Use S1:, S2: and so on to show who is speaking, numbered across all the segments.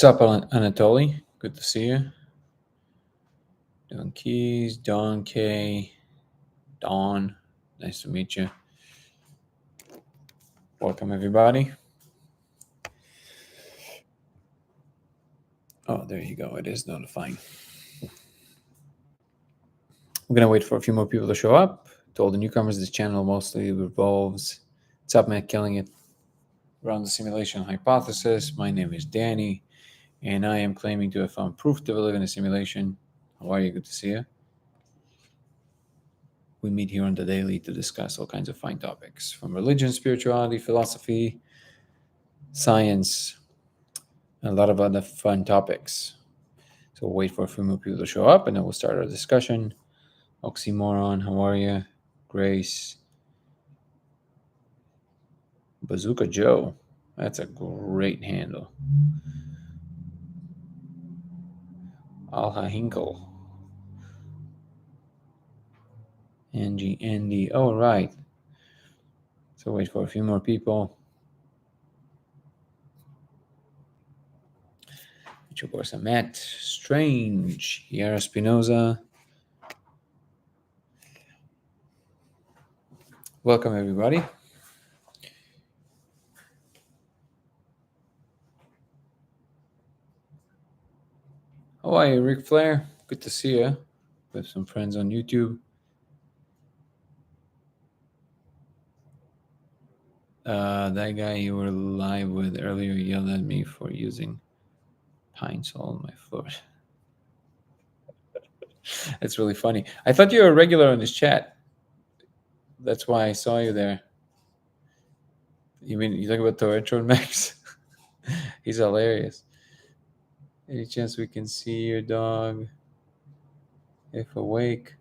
S1: What's up, Anatoly? Good to see you. Don Keys, Don K, Don. Nice to meet you. Welcome, everybody. Oh, there you go. It is notifying. We're going to wait for a few more people to show up. To all the newcomers, this channel mostly revolves. What's up, Matt? Killing it. Around the simulation hypothesis. My name is Danny, and I am claiming to have found proof to live in a simulation. How are you? Good to see you. We meet here on the daily to discuss all kinds of fine topics, from religion, spirituality, philosophy, science, and a lot of other fun topics. So we'll wait for a few more people to show up, and then we'll start our discussion. Oxymoron, how are you? Grace. Bazooka Joe. That's a great handle. Alha Hinkle. Angie, Andy. Oh, right. So wait for a few more people. Which of course Matt. Strange. Yara Spinoza. Welcome, everybody. How are you, Ric Flair? Good to see you. We have some friends on YouTube. That guy you were live with earlier yelled at me for using pine sol on my floor. That's really funny. I thought you were a regular on this chat. That's why I saw you there. You mean you talk about Torretron Max? He's hilarious. Any chance we can see your dog if awake?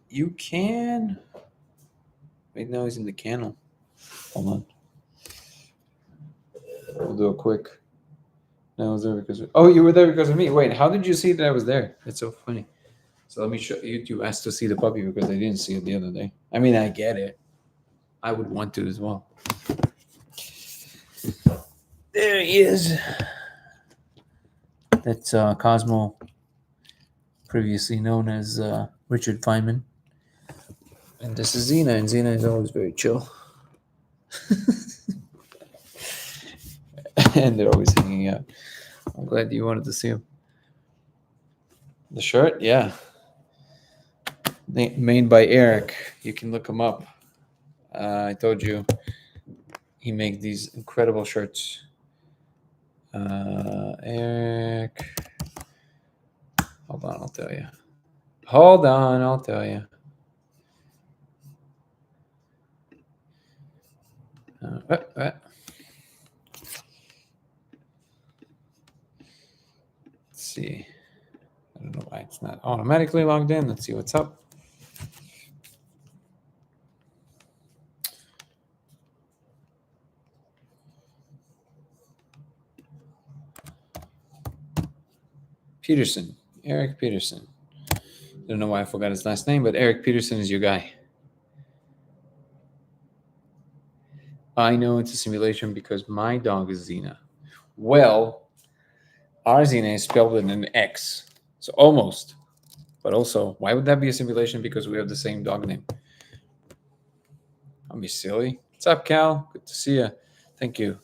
S1: You can. Right now he's in the kennel. Hold on. We'll do a quick. No, I was there because. Oh, you were there because of me. Wait, how did you see that I was there? That's so funny. So let me show you. You asked to see the puppy because I didn't see it the other day. I mean, I get it. I would want to as well. There he is. That's Cosmo, previously known as Richard Feynman. And this is Xena, and Xena is always very chill. And they're always hanging out. I'm glad you wanted to see him. The shirt? Yeah. Made by Eric. You can look him up. I told you he makes these incredible shirts. Eric. Hold on, I'll tell you. Hold on, I'll tell you. Let's see. I don't know why it's not automatically logged in. Let's see what's up. Peterson. Eric Peterson. I don't know why I forgot his last name, but Eric Peterson is your guy. I know it's a simulation because my dog is Xena. Well, our Xena is spelled with an X. So almost. But also, why would that be a simulation? Because we have the same dog name. I'll be silly. What's up, Cal? Good to see you. Thank you.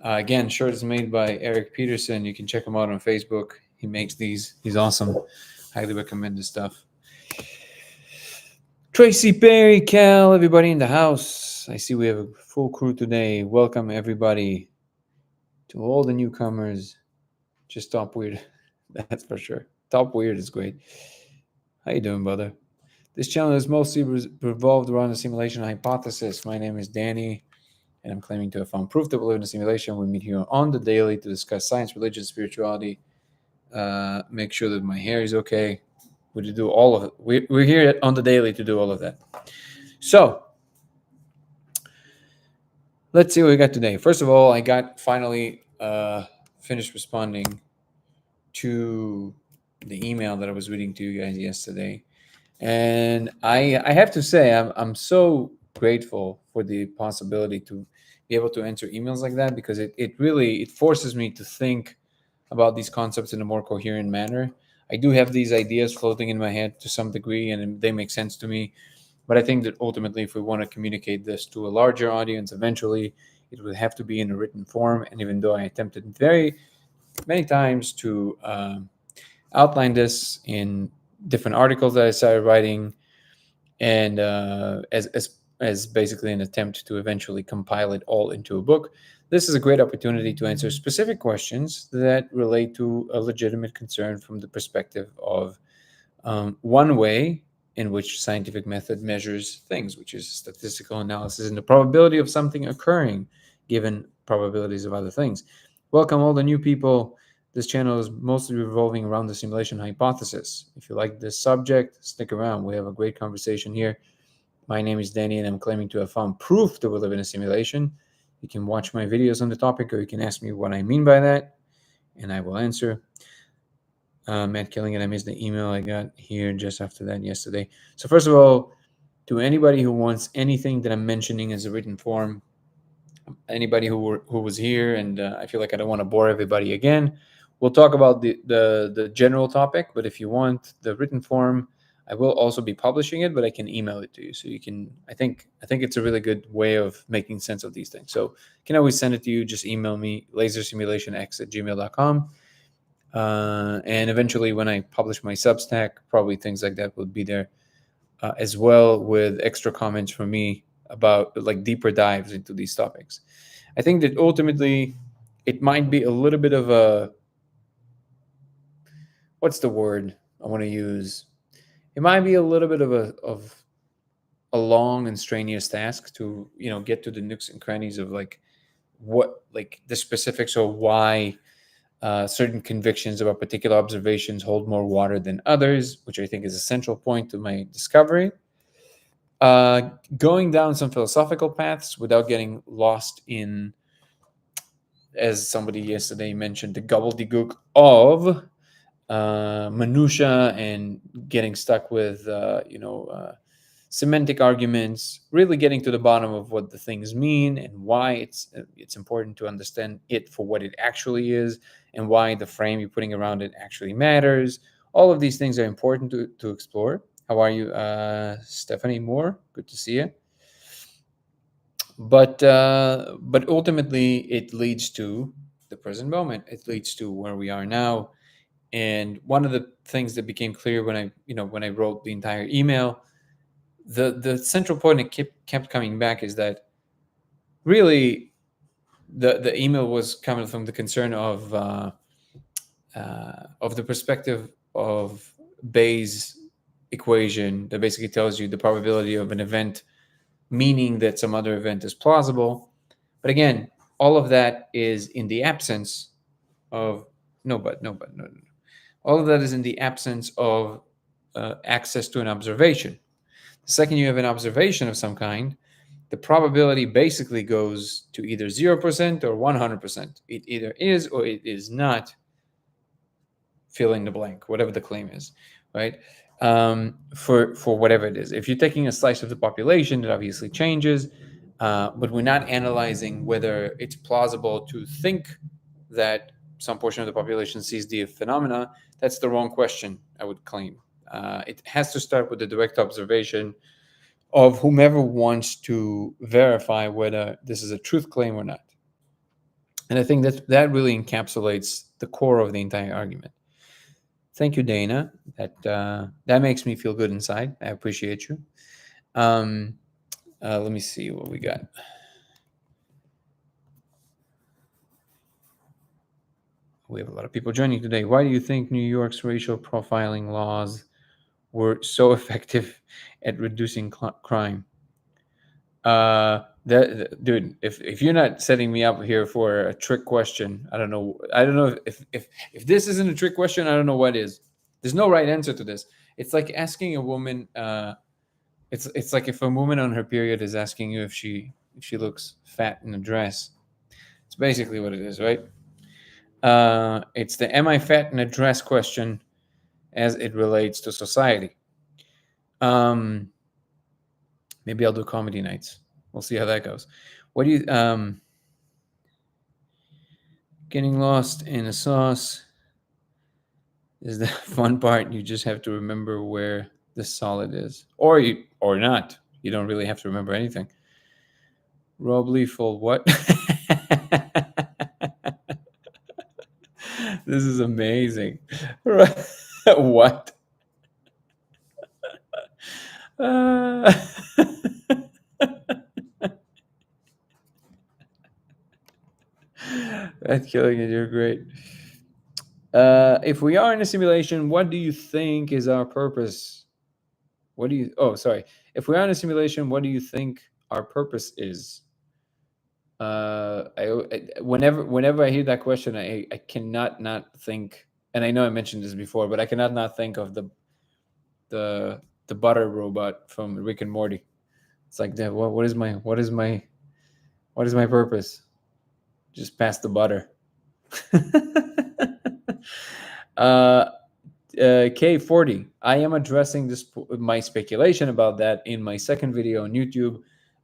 S1: Again, shirt is made by Eric Peterson. You can check him out on Facebook. He makes these. He's awesome. Highly recommend his stuff. Tracy Perry, Cal, everybody in the house. I see we have a full crew today. Welcome, everybody. To all the newcomers. Just Top Weird. That's for sure. Top Weird is great. How you doing, brother? This channel is mostly revolved around the simulation hypothesis. My name is Danny, and I'm claiming to have found proof that we live in a simulation. We meet here on the daily to discuss science, religion, spirituality. Make sure that my hair is okay. We do all of it. We're here on the daily to do all of that. So let's see what we got today. First of all, I got finally finished responding to the email that I was reading to you guys yesterday. And I have to say, I'm so grateful for the possibility to be able to answer emails like that, because it forces me to think about these concepts in a more coherent manner. I do have these ideas floating in my head to some degree, and they make sense to me. But I think that ultimately, if we want to communicate this to a larger audience, eventually it would have to be in a written form. And even though I attempted very many times to outline this in different articles that I started writing, and as basically an attempt to eventually compile it all into a book, this is a great opportunity to answer specific questions that relate to a legitimate concern from the perspective of one way in which scientific method measures things, which is statistical analysis and the probability of something occurring given probabilities of other things. Welcome all the new people. This channel is mostly revolving around the simulation hypothesis. If you like this subject, stick around. We have a great conversation here. My name is Danny, and I'm claiming to have found proof that we live in a simulation. You can watch my videos on the topic, or you can ask me what I mean by that, and I will answer. Matt Killigan, I missed the email I got here just after that yesterday. So first of all, to anybody who wants anything that I'm mentioning as a written form, anybody who was here, and I feel like I don't want to bore everybody again, we'll talk about the general topic. But if you want the written form, I will also be publishing it, but I can email it to you, so you can. I think it's a really good way of making sense of these things. So you can always send it to you. Just email me lasersimulationx@gmail.com. And eventually, when I publish my Substack, probably things like that will be there as well, with extra comments from me about like deeper dives into these topics. I think that ultimately it might be a little bit of a, what's the word I want to use? It might be a little bit of a long and strenuous task to get to the nooks and crannies of like what like the specifics of why certain convictions about particular observations hold more water than others, which I think is a central point to my discovery. Going down some philosophical paths without getting lost in, as somebody yesterday mentioned, the gobbledygook of minutia, and getting stuck with semantic arguments, really getting to the bottom of what the things mean and why it's important to understand it for what it actually is, and why the frame you're putting around it actually matters. All of these things are important to explore. How are you, Stephanie Moore? Good to see you. But ultimately, it leads to the present moment. It leads to where we are now. And one of the things that became clear when I wrote the entire email, the central point that kept coming back is that really the email was coming from the concern of the perspective of Bayes' equation that basically tells you the probability of an event, meaning that some other event is plausible. But again, all of that is in the absence of no. All of that is in the absence of access to an observation. The second you have an observation of some kind, the probability basically goes to either 0% or 100%. It either is or it is not, fill in the blank, whatever the claim is, right? For whatever it is. If you're taking a slice of the population, it obviously changes, but we're not analyzing whether it's plausible to think that some portion of the population sees the phenomena. That's the wrong question, I would claim. It has to start with the direct observation of whomever wants to verify whether this is a truth claim or not. And I think that really encapsulates the core of the entire argument. Thank you, Dana. That makes me feel good inside. I appreciate you. Let me see what we got. We have a lot of people joining today. Why do you think New York's racial profiling laws were so effective at reducing crime? Dude, if you're not setting me up here for a trick question, I don't know if this isn't a trick question, I don't know what is. There's no right answer to this. It's like asking a woman. It's like if a woman on her period is asking you if she looks fat in a dress. It's basically what it is, right? It's the "Am I fat in a dress?" question as it relates to society. Maybe I'll do comedy nights. We'll see how that goes. What do you Getting lost in a sauce is the fun part. You just have to remember where the solid is, or not. You don't really have to remember anything. Rob Liefeld, what? This is amazing. What? Uh, That's killing it. You're great. If we are in a simulation, what do you think is our purpose? What do you? Oh, sorry. If we are in a simulation, what do you think our purpose is? Whenever I hear that question, I cannot not think, and I know I mentioned this before, but I cannot not think of the butter robot from Rick and Morty. It's like that. What is my purpose? Just pass the butter. uh, K40. I am addressing my speculation about that in my second video on YouTube.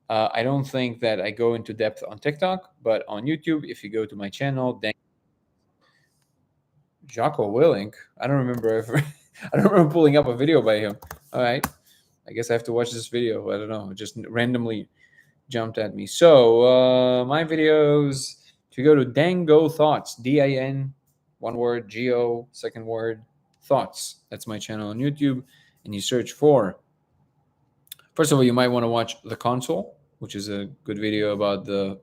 S1: I don't think that I go into depth on TikTok, but on YouTube, if you go to my channel, then Jocko Willink. I don't remember ever. I don't remember pulling up a video by him. All right, I guess I have to watch this video. I don't know. It just randomly jumped at me. So my videos. If you go to Dango Thoughts, DIN, one word, GO, second word, Thoughts. That's my channel on YouTube, and you search for. First of all, you might want to watch The Console, which is a good video about the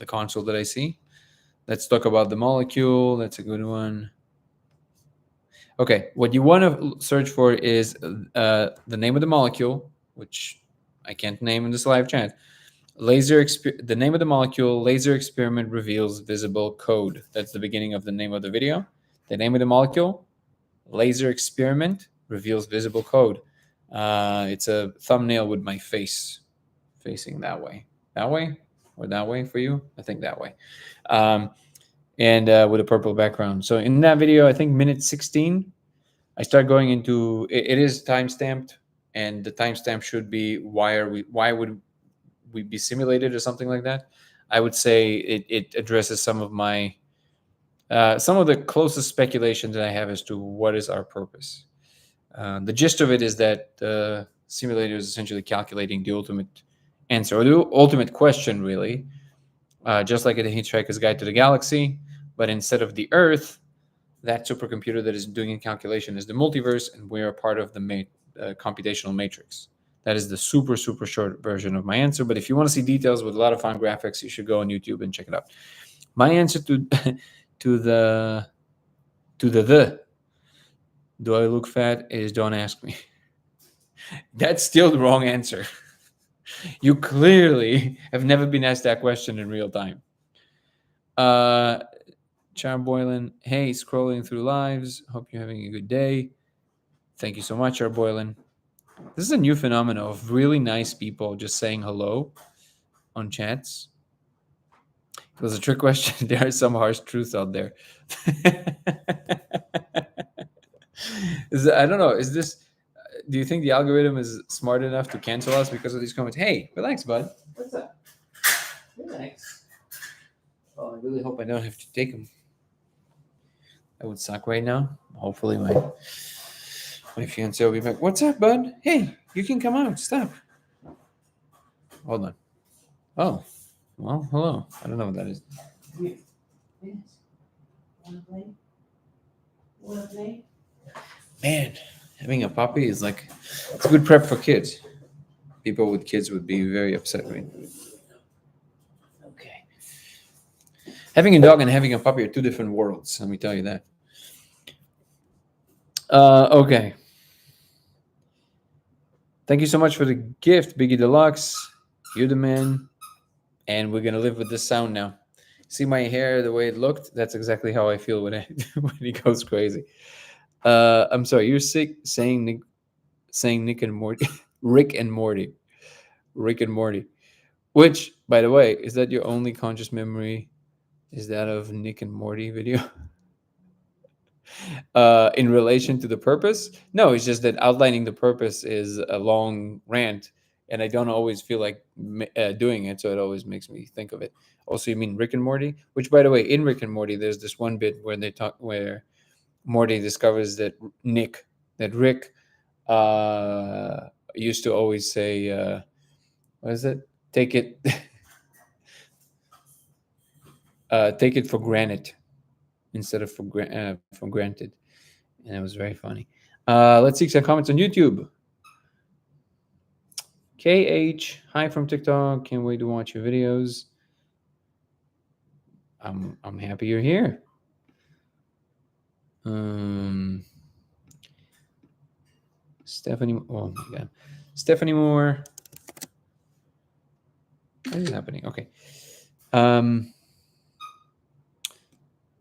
S1: console that I see. Let's talk about the molecule. That's a good one. Okay, what you want to search for is the name of the molecule, which I can't name in this live chat. The name of the molecule, laser experiment reveals visible code. That's the beginning of the name of the video. The name of the molecule, laser experiment reveals visible code. It's a thumbnail with my face facing that way or that way for you. I think that way. And with a purple background. So in that video, I think minute 16, I start going into, it is timestamped, and the timestamp should be why would we be simulated or something like that. I would say it addresses some of the closest speculations that I have as to what is our purpose. The gist of it is that the simulator is essentially calculating the ultimate answer, or the ultimate question, really, just like in The Hitchhiker's Guide to the Galaxy. But instead of the Earth, that supercomputer that is doing a calculation is the multiverse, and we are part of the computational matrix. That is the super, super short version of my answer. But if you want to see details with a lot of fun graphics, you should go on YouTube and check it out. My answer to the do I look fat is don't ask me. That's still the wrong answer. You clearly have never been asked that question in real time. Char Boylan, hey, scrolling through lives. Hope you're having a good day. Thank you so much, Char Boylan. This is a new phenomenon of really nice people just saying hello on chats. It was a trick question. There are some harsh truths out there. I don't know. Do you think the algorithm is smart enough to cancel us because of these comments? Hey, relax, bud. What's up? Relax. Oh, I really hope I don't have to take them. That would suck right now. Hopefully my fiance will be back. What's up, bud? Hey, you can come out. Stop. Hold on. Oh, well, hello. I don't know what that is.
S2: Yes. Wanna play?
S1: Man, having a puppy is it's a good prep for kids. People with kids would be very upset right now. Okay. Having a dog and having a puppy are two different worlds, let me tell you that. Okay. Thank you so much for the gift, Biggie Deluxe. You're the man. And we're going to live with this sound now. See my hair, the way it looked? That's exactly how I feel when it goes crazy. I'm sorry, you're sick saying Nick and Morty. Rick and Morty. Rick and Morty. Which, by the way, is that your only conscious memory? Is that of Nick and Morty video? In relation to the purpose? No, it's just that outlining the purpose is a long rant, and I don't always feel like doing it, so it always makes me think of it. Also, you mean Rick and Morty? Which, by the way, in Rick and Morty, there's this one bit where they talk where Morty discovers that Rick used to always say, what is it? Take it, take it for granted instead of for granted, and it was very funny. Let's see some comments on YouTube. KH, hi from TikTok. Can't wait to watch your videos. I'm happy you're here. Stephanie, oh my god, Stephanie Moore. What is happening? Okay.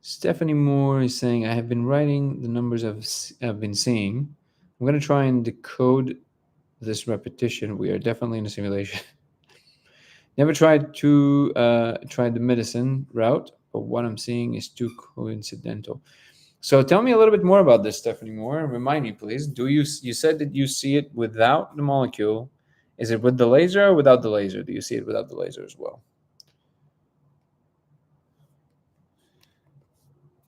S1: Stephanie Moore is saying, I have been writing the numbers I've been seeing. I'm going to try and decode this repetition. We are definitely in a simulation. Never tried the medicine route, but what I'm seeing is too coincidental. So tell me a little bit more about this, Stephanie Moore. Remind me, please. You said that you see it without the molecule. Is it with the laser or without the laser? Do you see it without the laser as well?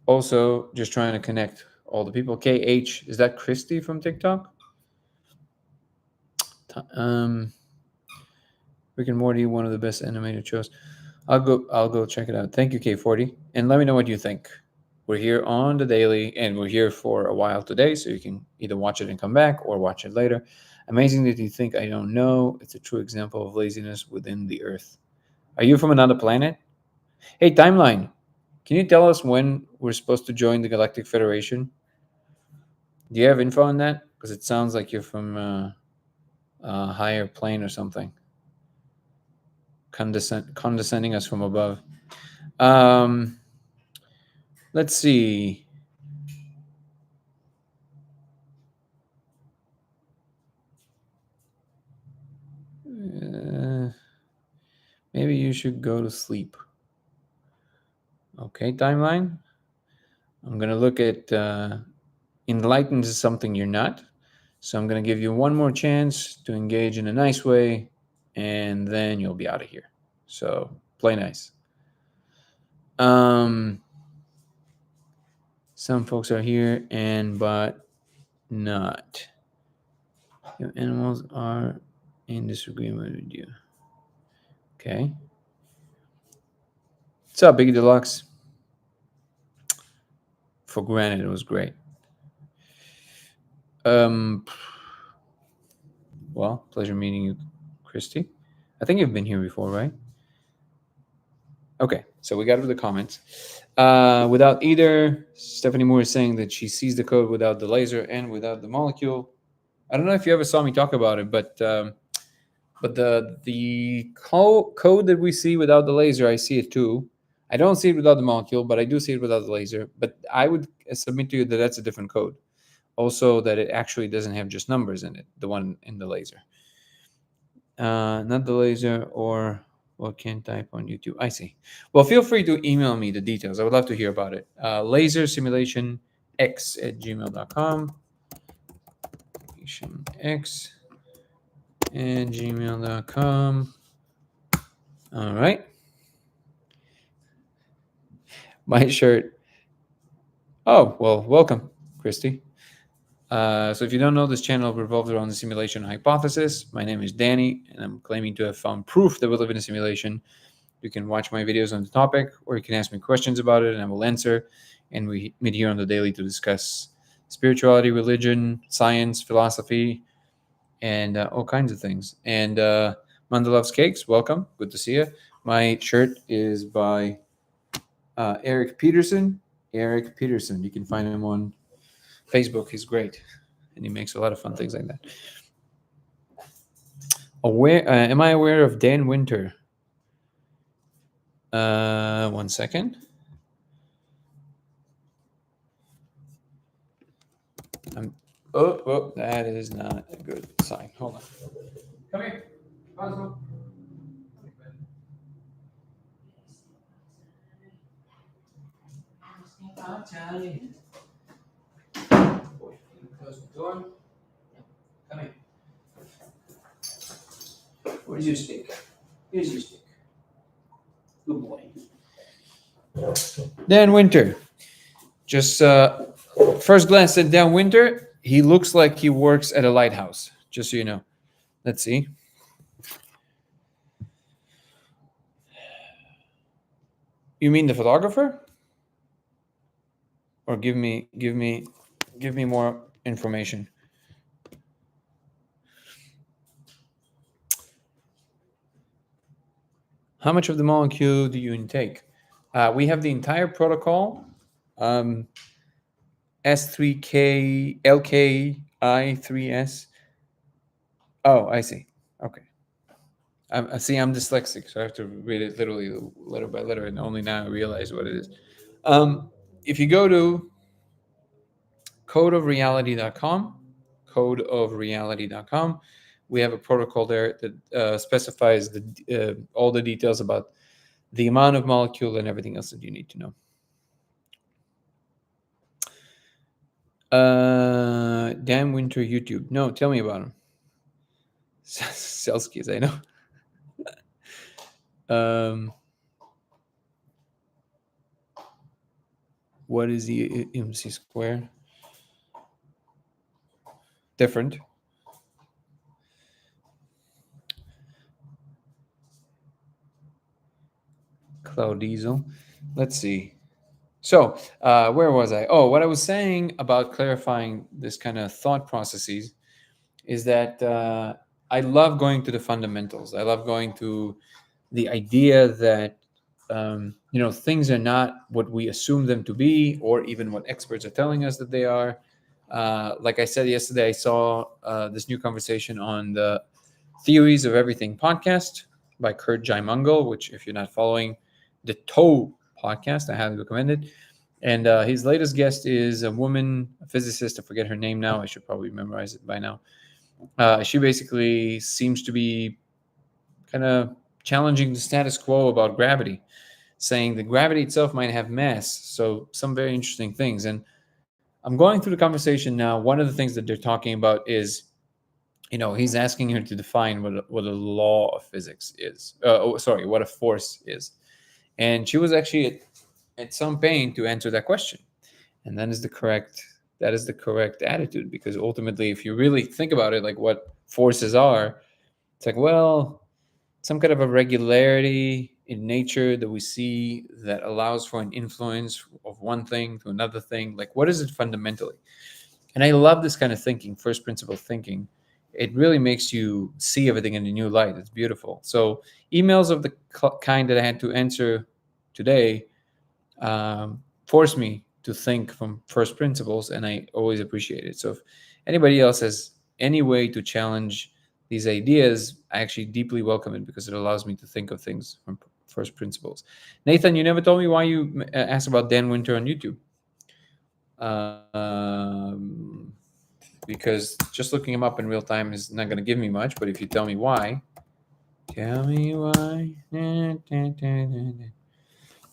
S1: Also, just trying to connect all the people. KH, is that Christy from TikTok? Rick and Morty, one of the best animated shows. I'll go check it out. Thank you, K40, and let me know what you think. We're here on the daily, and we're here for a while today, so you can either watch it and come back or watch it later. Amazing that you think I don't know. It's a true example of laziness within the Earth. Are you from another planet? Hey, Timeline, can you tell us when we're supposed to join the Galactic Federation? Do you have info on that? Because it sounds like you're from a higher plane or something. Condescending us from above. Let's see. Maybe you should go to sleep. Okay, Timeline. I'm going to look at enlightened is something you're not. So I'm going to give you one more chance to engage in a nice way, and then you'll be out of here. So play nice. Some folks are here but not. Your animals are in disagreement with you. Okay. What's up, Biggie Deluxe? For granted, it was great. Well, pleasure meeting you, Christy. I think you've been here before, right? Okay, so we got to the comments. Without either, Stephanie Moore is saying that she sees the code without the laser and without the molecule. I don't know if you ever saw me talk about it, but the code that we see without the laser, I see it too. I don't see it without the molecule, but I do see it without the laser. But I would submit to you that that's a different code. Also, that it actually doesn't have just numbers in it, the one in the laser. Not the laser, or what can type on YouTube. I see. Well, feel free to email me the details. I would love to hear about it. Lasersimulationx@gmail.com. X@gmail.com. All right. My shirt. Oh, well, welcome, Christy. So if you don't know, this channel revolves around the simulation hypothesis. My name is Danny, and I'm claiming to have found proof that we live in a simulation. You can watch my videos on the topic, or you can ask me questions about it, and I will answer. And we meet here on the daily to discuss spirituality, religion, science, philosophy, and all kinds of things. And Manda Loves Cakes, welcome. Good to see you. My shirt is by Eric Peterson. Eric Peterson. You can find him on Facebook. He's great, and he makes a lot of fun things like that. Am I aware of Dan Winter? 1 second. Oh, that is not a good sign. Hold on. Come here. Cosmo. Outside. Close the door. Come here. Where's your stick? Here's your stick. Good boy. Dan Winter. Just first glance at Dan Winter, he looks like he works at a lighthouse. Just so you know. Let's see. You mean the photographer? Or give me more information. How much of the molecule do you intake? We have the entire protocol, S3K LKI3S. Oh, I see. Okay. I see. I'm dyslexic, so I have to read it literally letter by letter, and only now I realize what it is. If you go to codeofreality.com, we have a protocol there that specifies all the details about the amount of molecule and everything else that you need to know. Dan Winter YouTube. No, tell me about him. Selskis, I know. What is the MC square? Different. Cloud Diesel. Let's see. So, where was I? Oh, what I was saying about clarifying this kind of thought processes is that I love going to the fundamentals. I love going to the idea that things are not what we assume them to be, or even what experts are telling us that they are. Like I said yesterday, I saw this new conversation on the Theories of Everything podcast by Kurt Jaimungal, which, if you're not following the TOE podcast, I highly recommend it. And his latest guest is a woman, a physicist. I forget her name now. I should probably memorize it by now. She basically seems to be kind of challenging the status quo about gravity, saying that gravity itself might have mass. So some very interesting things. And I'm going through the conversation now. One of the things that they're talking about is, he's asking her to define what a law of physics is. What a force is. And she was actually at some pain to answer that question. And that is the correct attitude, because ultimately, if you really think about it, like what forces are, it's like, well, some kind of a regularity in nature that we see that allows for an influence of one thing to another thing. Like, what is it fundamentally? And I love this kind of thinking, first principle thinking. It really makes you see everything in a new light. It's beautiful. So emails of the kind that I had to answer today forced me to think from first principles, and I always appreciate it. So if anybody else has any way to challenge these ideas, I actually deeply welcome it, because it allows me to think of things from first principles. Nathan, you never told me why you asked about Dan Winter on YouTube. Because just looking him up in real time is not going to give me much, but if you tell me why.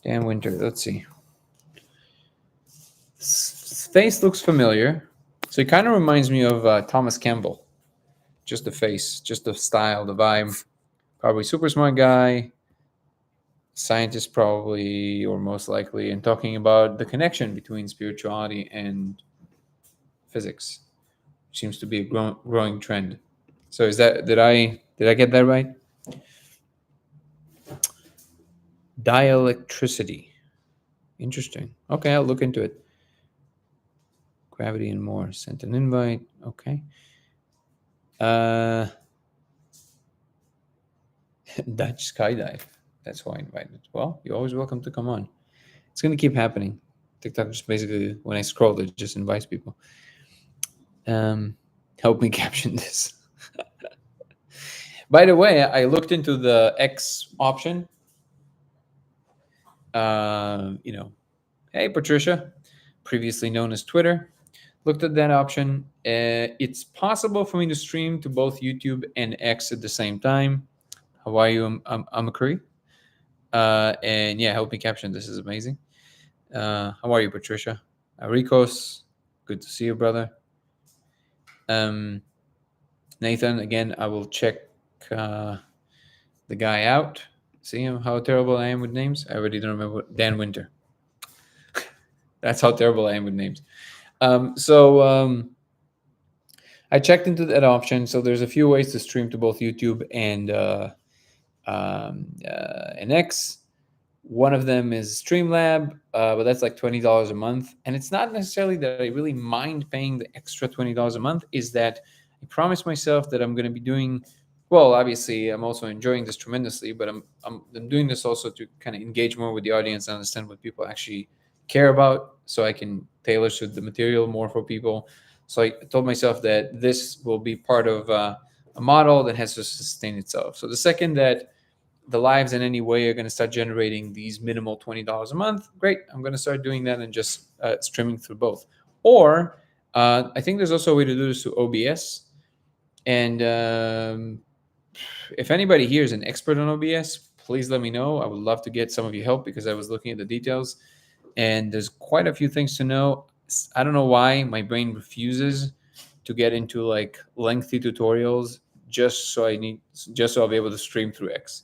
S1: Dan Winter, let's see. His face looks familiar. So he kind of reminds me of Thomas Campbell. Just the face, just the style, the vibe. Probably super smart guy, scientist probably, or most likely, and talking about the connection between spirituality and physics. Seems to be a growing trend. So is that, did I get that right? Dielectricity. Interesting. Okay, I'll look into it. Gravity and more. Sent an invite. Okay. Dutch skydive. That's why I invited. Well, you're always welcome to come on. It's going to keep happening. TikTok just basically, when I scroll, it just invites people. Help me caption this. By the way, I looked into the X option. Hey, Patricia, previously known as Twitter. Looked at that option. It's possible for me to stream to both YouTube and X at the same time. How are you, Amakuri? And yeah, help me caption. This is amazing. How are you, Patricia? Ricos, good to see you, brother. Nathan, again, I will check the guy out. See him, how terrible I am with names. I already don't remember. Dan Winter. That's how terrible I am with names. So I checked into that option. So there's a few ways to stream to both YouTube and X. One of them is Streamlab, but that's like $20 a month. And it's not necessarily that I really mind paying the extra $20 a month, is that I promised myself that I'm going to be doing, well, obviously, I'm also enjoying this tremendously, but I'm doing this also to kind of engage more with the audience and understand what people actually care about so I can tailor suit the material more for people. So I told myself that this will be part of a model that has to sustain itself. So the second that the lives in any way are going to start generating these minimal $20 a month, great, I'm going to start doing that and just streaming through both. Or I think there's also a way to do this through OBS. And if anybody here is an expert on OBS, please let me know. I would love to get some of your help because I was looking at the details and there's quite a few things to know. I don't know why my brain refuses to get into like lengthy tutorials just so I'll be able to stream through X.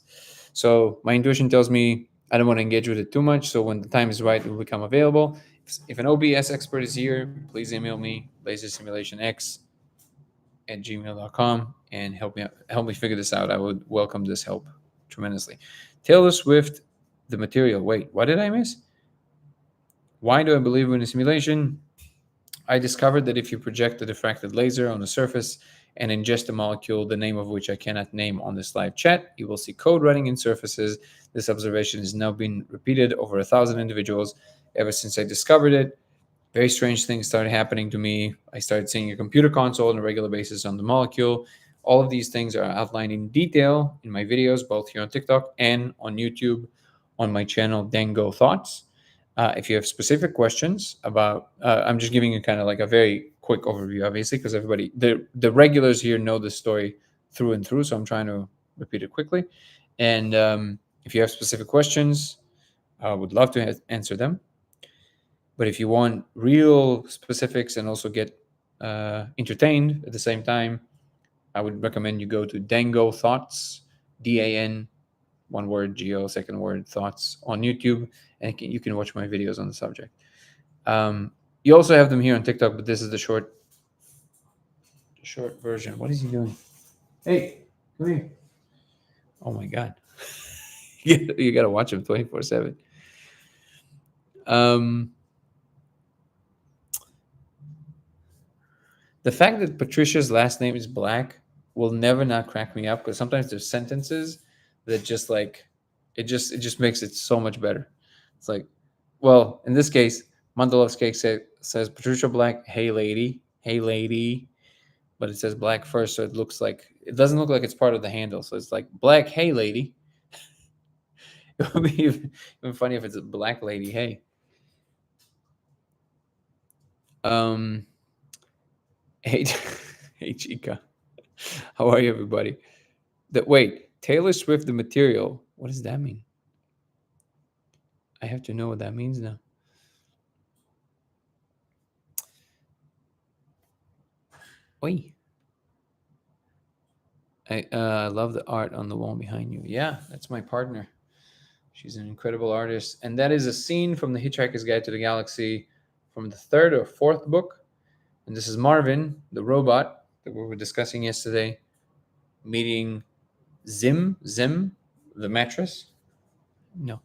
S1: So my intuition tells me I don't want to engage with it too much. So when the time is right, it will become available. If an OBS expert is here, please email me, lasersimulationx@gmail.com, and help me figure this out. I would welcome this help tremendously. Taylor Swift, the material. Wait, what did I miss? Why do I believe in a simulation? I discovered that if you project a diffracted laser on a surface and ingest a molecule, the name of which I cannot name on this live chat, you will see code running in surfaces. This observation has now been repeated over 1,000 individuals ever since I discovered it. Very strange things started happening to me. I started seeing a computer console on a regular basis on the molecule. All of these things are outlined in detail in my videos, both here on TikTok and on YouTube on my channel, Dango Thoughts. If you have specific questions about, I'm just giving you kind of like a very quick overview, obviously, because everybody, the regulars here know the story through and through. So I'm trying to repeat it quickly. And if you have specific questions, I would love to answer them. But if you want real specifics and also get entertained at the same time, I would recommend you go to Dango Thoughts, DAN, one word, Geo, second word, Thoughts on YouTube, and you can watch my videos on the subject. You also have them here on TikTok, but this is the short version. What is he doing? Hey, come here. Oh my God. You got to watch him 24/7. The fact that Patricia's last name is Black will never not crack me up because sometimes there's sentences that just like it just makes it so much better. It's like, well, in this case, Mandalov's cake says Patricia Black, hey lady, but it says Black first, so it doesn't look like it's part of the handle. So it's like Black, hey lady. It would be even funny if it's a Black lady, hey. Hey, hey Chica. How are you, everybody? Wait, Taylor Swift, the material. What does that mean? I have to know what that means now. Oi. I love the art on the wall behind you. Yeah, that's my partner. She's an incredible artist. And that is a scene from The Hitchhiker's Guide to the Galaxy from the third or fourth book. And this is Marvin, the robot that we were discussing yesterday, meeting Zim, the mattress. No.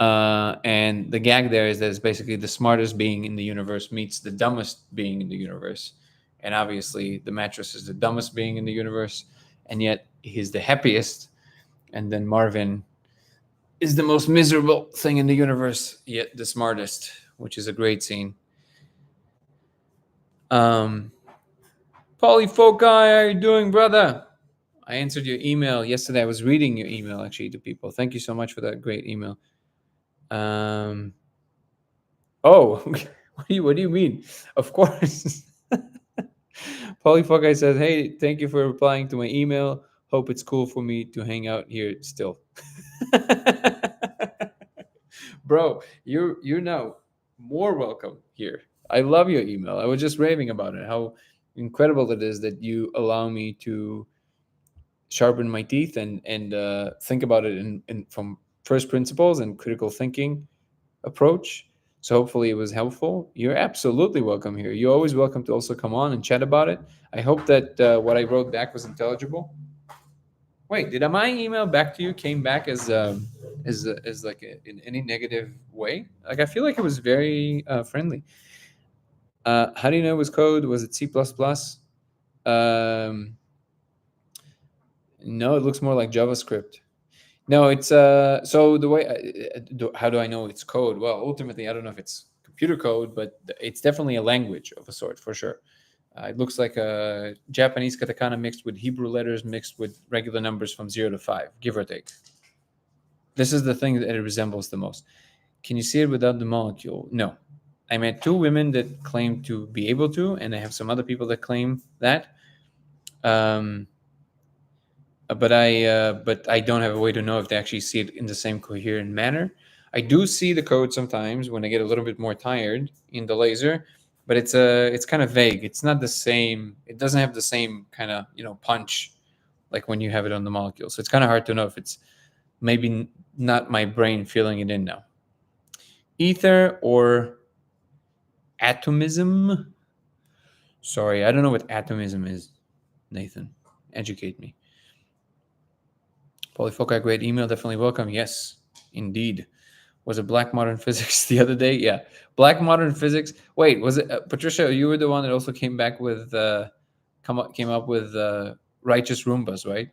S1: And the gag there is that it's basically the smartest being in the universe meets the dumbest being in the universe. And obviously, the mattress is the dumbest being in the universe, and yet he's the happiest. And then Marvin is the most miserable thing in the universe, yet the smartest, which is a great scene. Polyfoci, how are you doing, brother? I answered your email yesterday. I was reading your email actually to people. Thank you so much for that great email. Oh, what do you mean? Of course. Polyfoci says, "Hey, thank you for replying to my email. Hope it's cool for me to hang out here still." Bro, you're now more welcome here. I love your email. I was just raving about it. How incredible it is that you allow me to sharpen my teeth and think about it in from first principles and critical thinking approach. So hopefully it was helpful. You're absolutely welcome here. You're always welcome to also come on and chat about it. I hope that what I wrote back was intelligible. Wait, did my email back to you came back as like in any negative way? Like I feel like it was very friendly. How do you know it was code? Was it C++? Um, no, it looks more like JavaScript. No, it's so the way how do I know it's code? Well, ultimately I don't know if it's computer code, but it's definitely a language of a sort for sure. It looks like a Japanese katakana mixed with Hebrew letters mixed with regular numbers from 0 to 5, give or take. This is the thing that it resembles the most. Can you see it without the molecule? No. I met two women that claim to be able to, and I have some other people that claim that. But I don't have a way to know if they actually see it in the same coherent manner. I do see the code sometimes when I get a little bit more tired in the laser, but it's kind of vague. It's not the same. It doesn't have the same kind of punch like when you have it on the molecule. So it's kind of hard to know if it's maybe not my brain filling it in now. Ether or atomism? Sorry, I don't know what atomism is. Nathan, educate me. Polyfoci, great email. Definitely welcome. Yes, indeed. Was it Black Modern Physics the other day? Yeah. Black Modern Physics. Wait, was it Patricia? You were the one that also came back with came up with righteous Roombas, right?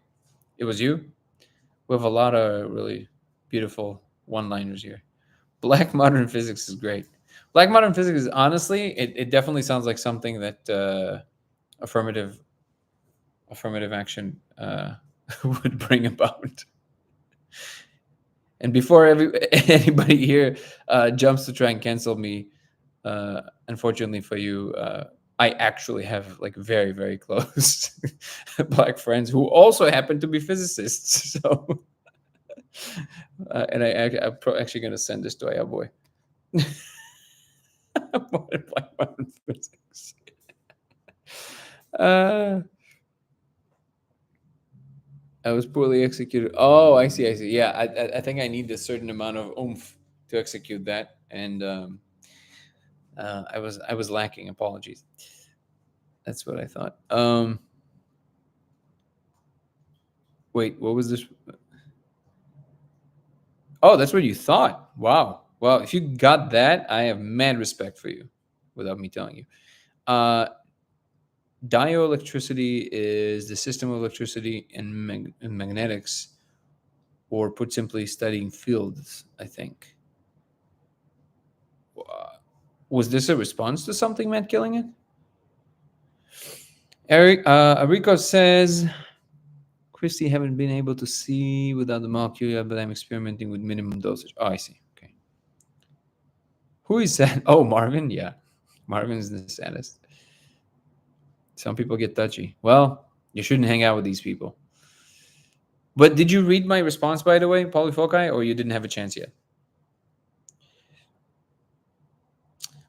S1: It was you. We have a lot of really beautiful one-liners here. Black Modern Physics is great. Black Modern Physics is honestly, it definitely sounds like something that affirmative action would bring about. And before anybody here jumps to try and cancel me, unfortunately for you, I actually have like very, very close black friends who also happen to be physicists. So, and I'm actually going to send this to our boy. Black modern physics. I was poorly executed. Oh, I see. I see. Yeah, I think I need a certain amount of oomph to execute that, and I was lacking. Apologies. That's what I thought. Wait, what was this? Oh, that's what you thought. Wow. Well, if you got that, I have mad respect for you, without me telling you. Dioelectricity is the system of electricity and magnetics, or put simply, studying fields, I think. Was this a response to something, Matt Killing it? Eric Rico says, Christy, haven't been able to see without the molecule yet, but I'm experimenting with minimum dosage. Oh, I see. Okay. Who is that? Oh, Marvin. Yeah, Marvin's the saddest. Some people get touchy. Well, you shouldn't hang out with these people. But did you read my response, by the way, Polyfoci, or you didn't have a chance yet?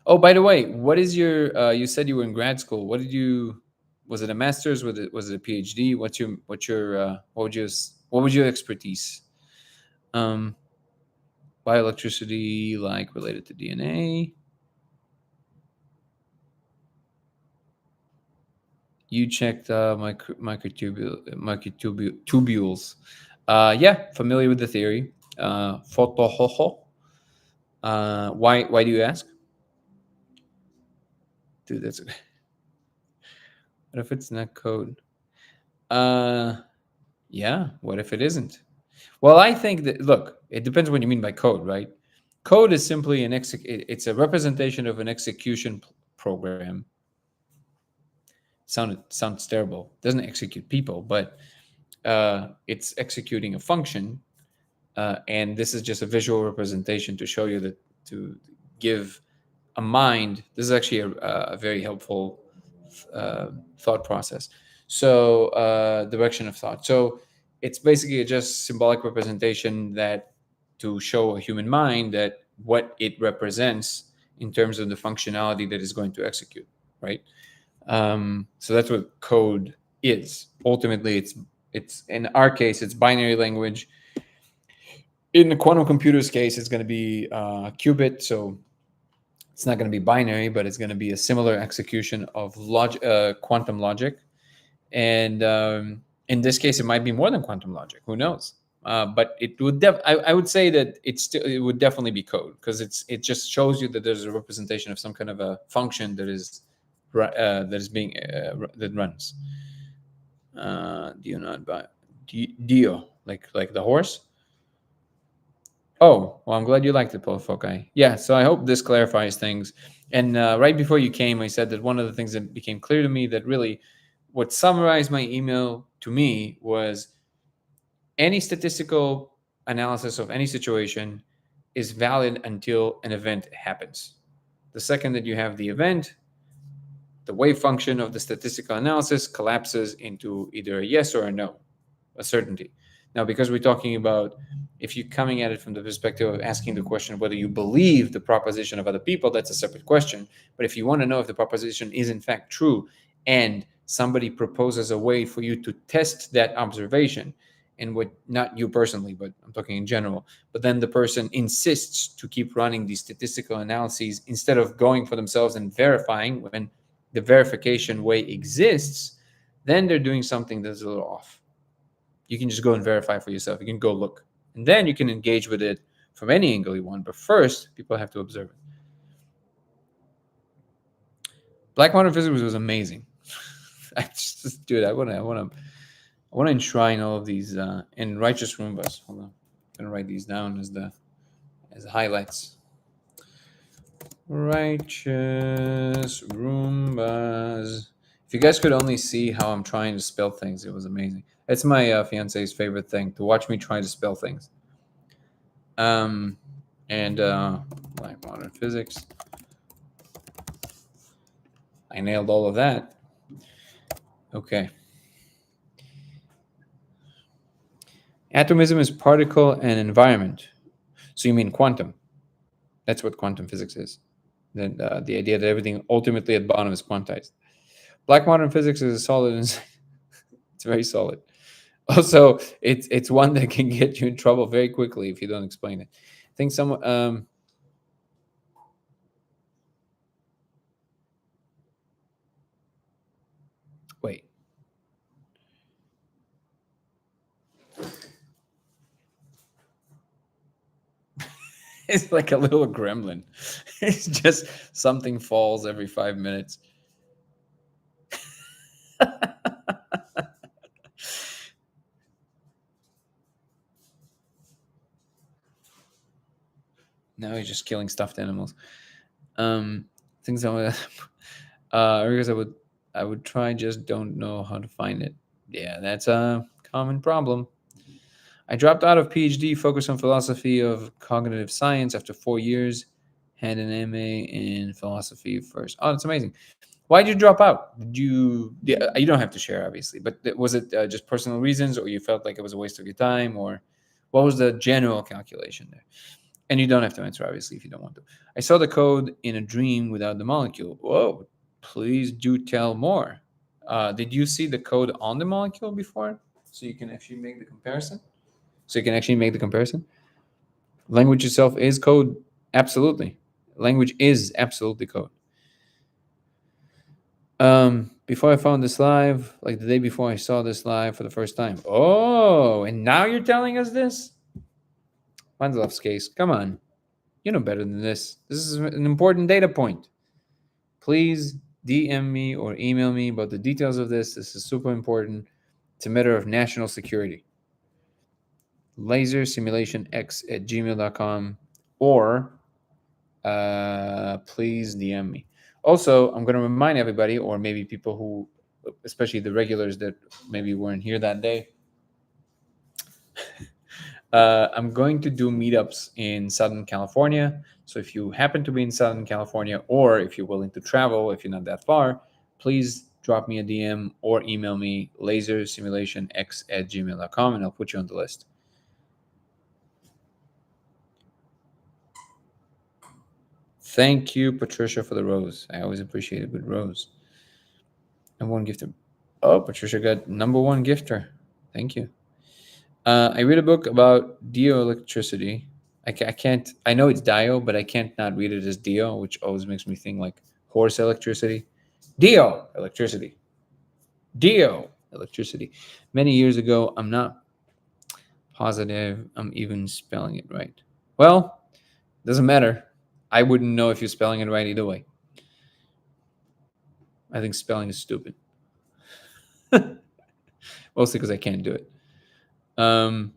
S1: Oh, by the way, what is your? You said you were in grad school. What did you? Was it a master's? Was it a PhD? What was your expertise? Bioelectricity, like related to DNA. You checked microtubules. Yeah, familiar with the theory. Photohoho. Why do you ask? Dude, that's what if it's not code? Yeah, what if it isn't? Well, I think that, look, it depends what you mean by code, right? Code is simply it's a representation of an execution program. Sounds terrible. It doesn't execute people, but it's executing a function, and this is just a visual representation to show you that, to give a mind. This is actually a very helpful thought process. So direction of thought. So it's basically just symbolic representation that to show a human mind that what it represents in terms of the functionality that is going to execute, right? So that's what code is. Ultimately, it's in our case, it's binary language. In the quantum computers case, it's going to be qubit. So It's not going to be binary, but it's going to be a similar execution of quantum logic. And in this case, it might be more than quantum logic. Who knows? But it would I would say that it would definitely be code, because it just shows you that there's a representation of some kind of a function that is being that runs. Dio not by Dio, like the horse. Oh, well, I'm glad you liked it, Paul Fokai. Yeah, so I hope this clarifies things. And right before you came, I said that one of the things that became clear to me, that really what summarized my email to me, was any statistical analysis of any situation is valid until an event happens. The second that you have the event, the wave function of the statistical analysis collapses into either a yes or a no, a certainty. Now, because we're talking about, if you're coming at it from the perspective of asking the question whether you believe the proposition of other people, that's a separate question. But if you want to know if the proposition is in fact true, and somebody proposes a way for you to test that observation, and what, not you personally, but I'm talking in general, but then the person insists to keep running these statistical analyses instead of going for themselves and verifying when the verification way exists, then they're doing something that's a little off. You can just go and verify for yourself. You can go look, and then you can engage with it from any angle you want. But first, people have to observe it. Black Modern Physics was amazing. Dude, I want to enshrine all of these in Righteous Roombas. Hold on, I'm gonna write these down as highlights. Righteous Roombas. If you guys could only see how I'm trying to spell things, it was amazing. It's my fiance's favorite thing, to watch me try to spell things. And Black Modern Physics. I nailed all of that. Okay. Atomism is particle and environment. So you mean quantum? That's what quantum physics is. Then the idea that everything ultimately at bottom is quantized. Black Modern Physics is a solid. It's very solid. Also, it's one that can get you in trouble very quickly if you don't explain it. I think someone. Wait. It's like a little gremlin. It's just something falls every 5 minutes. Now he's just killing stuffed animals. Things because I would try, just don't know how to find it. Yeah, that's a common problem. I dropped out of PhD, focused on philosophy of cognitive science after 4 years. Had an MA in philosophy first. Oh, that's amazing. Why did you drop out? Did you? Yeah, you don't have to share, obviously, but was it just personal reasons, or you felt like it was a waste of your time, or what was the general calculation there? And you don't have to answer, obviously, if you don't want to. I saw the code in a dream without the molecule. Whoa, please do tell more. Did you see the code on the molecule before? So you can actually make the comparison? Language itself is code. Absolutely. Language is absolutely code. Before I found this live, like the day before I saw this live for the first time. Oh, and now you're telling us this? Mandelov's case. Come on. You know better than this. This is an important data point. Please DM me or email me about the details of this. This is super important. It's a matter of national security. lasersimulationx@gmail.com, or please DM me. Also, I'm going to remind everybody, or maybe people who, especially the regulars that maybe weren't here that day, I'm going to do meetups in Southern California. So if you happen to be in Southern California, or if you're willing to travel, if you're not that far, please drop me a DM or email me, lasersimulationx@gmail.com, and I'll put you on the list. Thank you, Patricia, for the rose. I always appreciate a good rose. Number one gifter. Oh, Patricia got number one gifter. Thank you. I read a book about dielectricity. I can't. I know it's Dio, but I can't not read it as Dio, which always makes me think like horse electricity. Dio electricity. Dio electricity. Many years ago, I'm not positive I'm even spelling it right. Well, doesn't matter. I wouldn't know if you're spelling it right either way. I think spelling is stupid. Mostly because I can't do it. Um,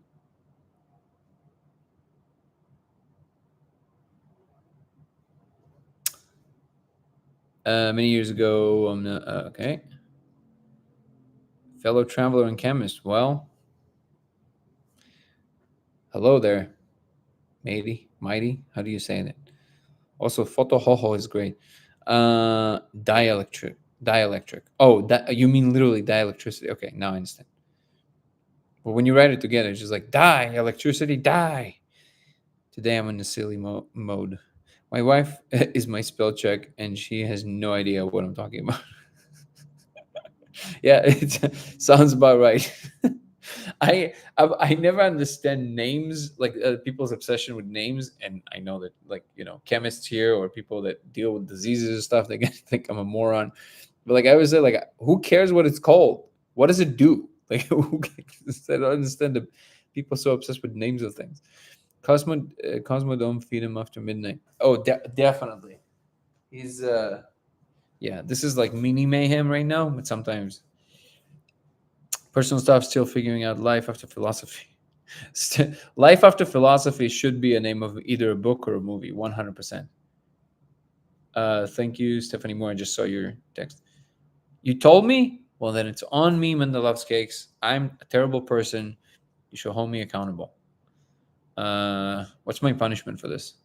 S1: many years ago, I'm not, okay. Fellow traveler and chemist. Well, hello there, matey, mighty. How do you say that? Also, photohoho is great. Dielectric. Dielectric. Oh, that you mean literally dielectricity. Okay, now I understand. But when you write it together, it's just like die, electricity, die. Today I'm in a silly mode. My wife is my spell check, and she has no idea what I'm talking about. Yeah, it sounds about right. I never understand names, like people's obsession with names, and I know that, like, chemists here or people that deal with diseases and stuff, they think I'm a moron. But like I always say, like, who cares what it's called? What does it do? Like, who cares? I don't understand the people so obsessed with names of things. Cosmodome feed him after midnight. Oh, definitely. He's yeah. This is like mini mayhem right now, but sometimes personal stuff. Still figuring out life after philosophy. Life after philosophy should be a name of either a book or a movie. 100%. Thank you, Stephanie Moore. I just saw your text. You told me? Well, then it's on me, Mendelov's cakes. I'm a terrible person. You should hold me accountable. What's my punishment for this?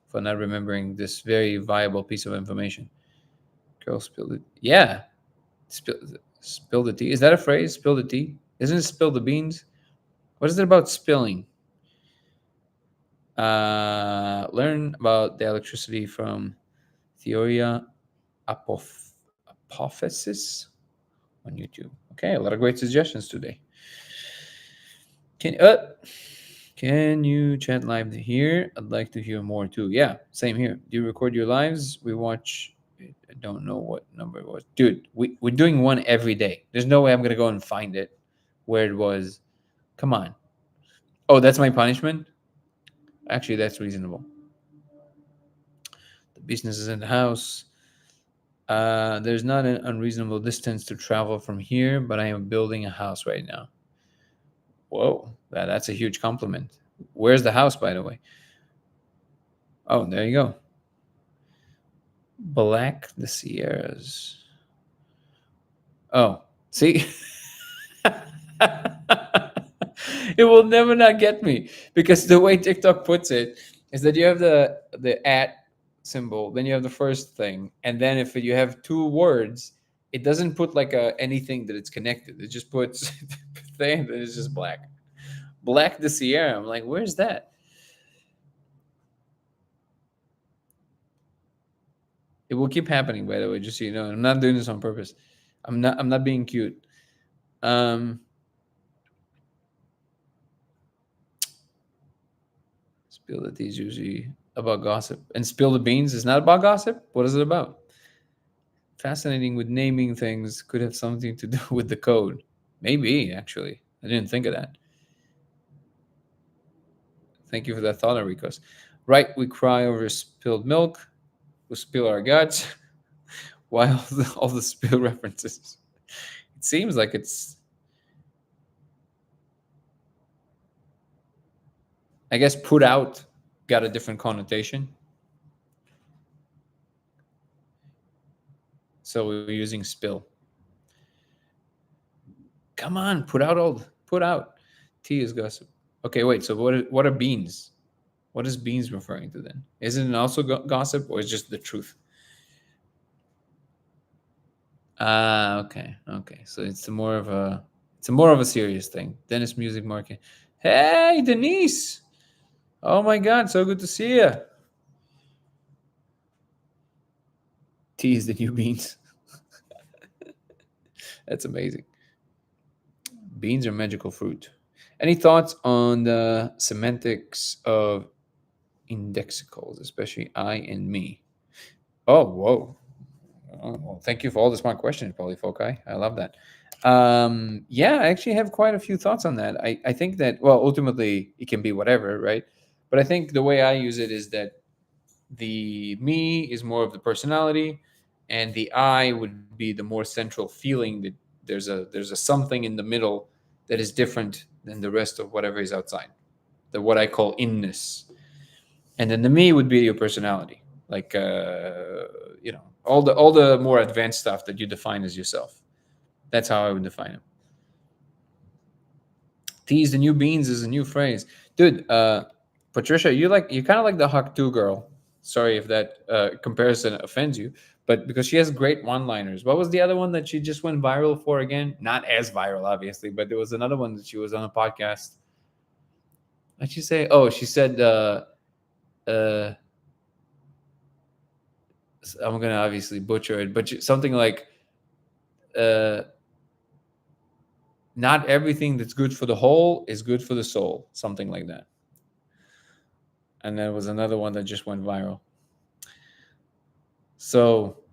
S1: For not remembering this very viable piece of information? Girl spilled it. Yeah. Spill the tea. Is that a phrase? Spill the tea? Isn't it spill the beans? What is it about spilling? Learn about the electricity from Theoria Apophysis on YouTube. Okay, a lot of great suggestions today. Can can you chat live here? I'd like to hear more too. Yeah, same here. Do you record your lives? We watch. I don't know what number it was, dude. We're doing one every day. There's no way I'm gonna go and find it where it was. Come on. Oh, that's my punishment. Actually, that's reasonable. The business is in the house. There's not an unreasonable distance to travel from here, but I am building a house right now. Whoa, that's a huge compliment. Where's the house, by the way? Oh, there you go. Black the Sierras. Oh, see? It will never not get me because the way TikTok puts it is that you have the at symbol, then you have the first thing, and then if you have two words, it doesn't put like anything that it's connected. It just puts thing that is just black. Black the Sierra. I'm like, where's that? It will keep happening, by the way, just so you know. I'm not doing this on purpose. I'm not being cute. Um Spill the tea is usually about gossip. And spill the beans is not about gossip? What is it about? Fascinating with naming things could have something to do with the code. Maybe, actually. I didn't think of that. Thank you for that thought, Enricos. Right, we cry over spilled milk. We spill our guts. Why all the spill references? It seems like it's, I guess, put out got a different connotation. So we're using spill. Come on, put out. Tea is gossip. Okay, wait. So what are beans? What is beans referring to then? Isn't it also gossip, or is just the truth? Ah, okay, okay. So it's a more of a serious thing. Dennis Music Market. Hey, Denise. Oh my God, so good to see you. Tea is the new beans. That's amazing. Beans are magical fruit. Any thoughts on the semantics of indexicals, especially I and me. Oh, whoa. Oh, well, thank you for all the smart questions, Polyfoci. I love that. Yeah, I actually have quite a few thoughts on that. I think that, well, ultimately it can be whatever, right? But I think the way I use it is that the me is more of the personality, and the I would be the more central feeling that there's a something in the middle that is different than the rest of whatever is outside. The what I call inness. And then the me would be your personality, like all the more advanced stuff that you define as yourself. That's how I would define it. Tease the new beans is a new phrase, dude. Patricia, you kind of like the Huck 2 girl. Sorry if that comparison offends you, but because she has great one-liners. What was the other one that she just went viral for again? Not as viral, obviously, but there was another one that she was on a podcast. What'd she say? Oh, she said, uh, I'm gonna obviously butcher it, but something like, uh, "Not everything that's good for the whole is good for the soul," something like that. And there was another one that just went viral. So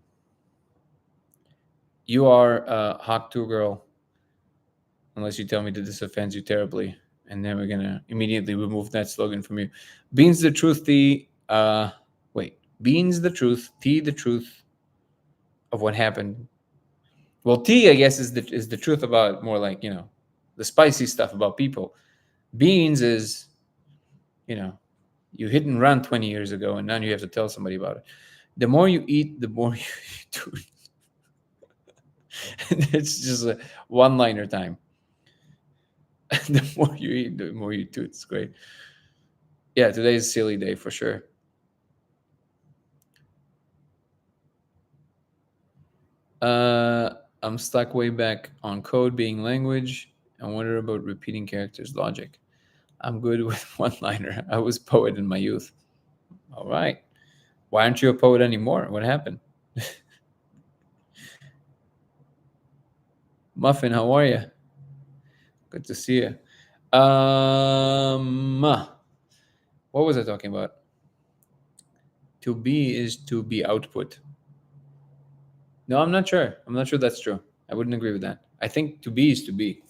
S1: you are a Hawk 2 girl, unless you tell me that this offends you terribly, and then we're gonna immediately remove that slogan from you. Beans the truth, beans the truth, tea the truth of what happened. Well, tea, I guess, is the truth about more like, the spicy stuff about people. Beans is, you know, you hit and run 20 years ago, and now you have to tell somebody about it. The more you eat, the more you do. It's just a one-liner time. The more you eat, the more you do. It's great. Yeah, today's a silly day for sure. I'm stuck way back on code being language. I wonder about repeating characters logic. I'm good with one-liner. I was poet in my youth. All right. Why aren't you a poet anymore? What happened? Muffin, how are you? Good to see you. What was I talking about? To be is to be output. No, I'm not sure. I'm not sure that's true. I wouldn't agree with that. I think to be is to be,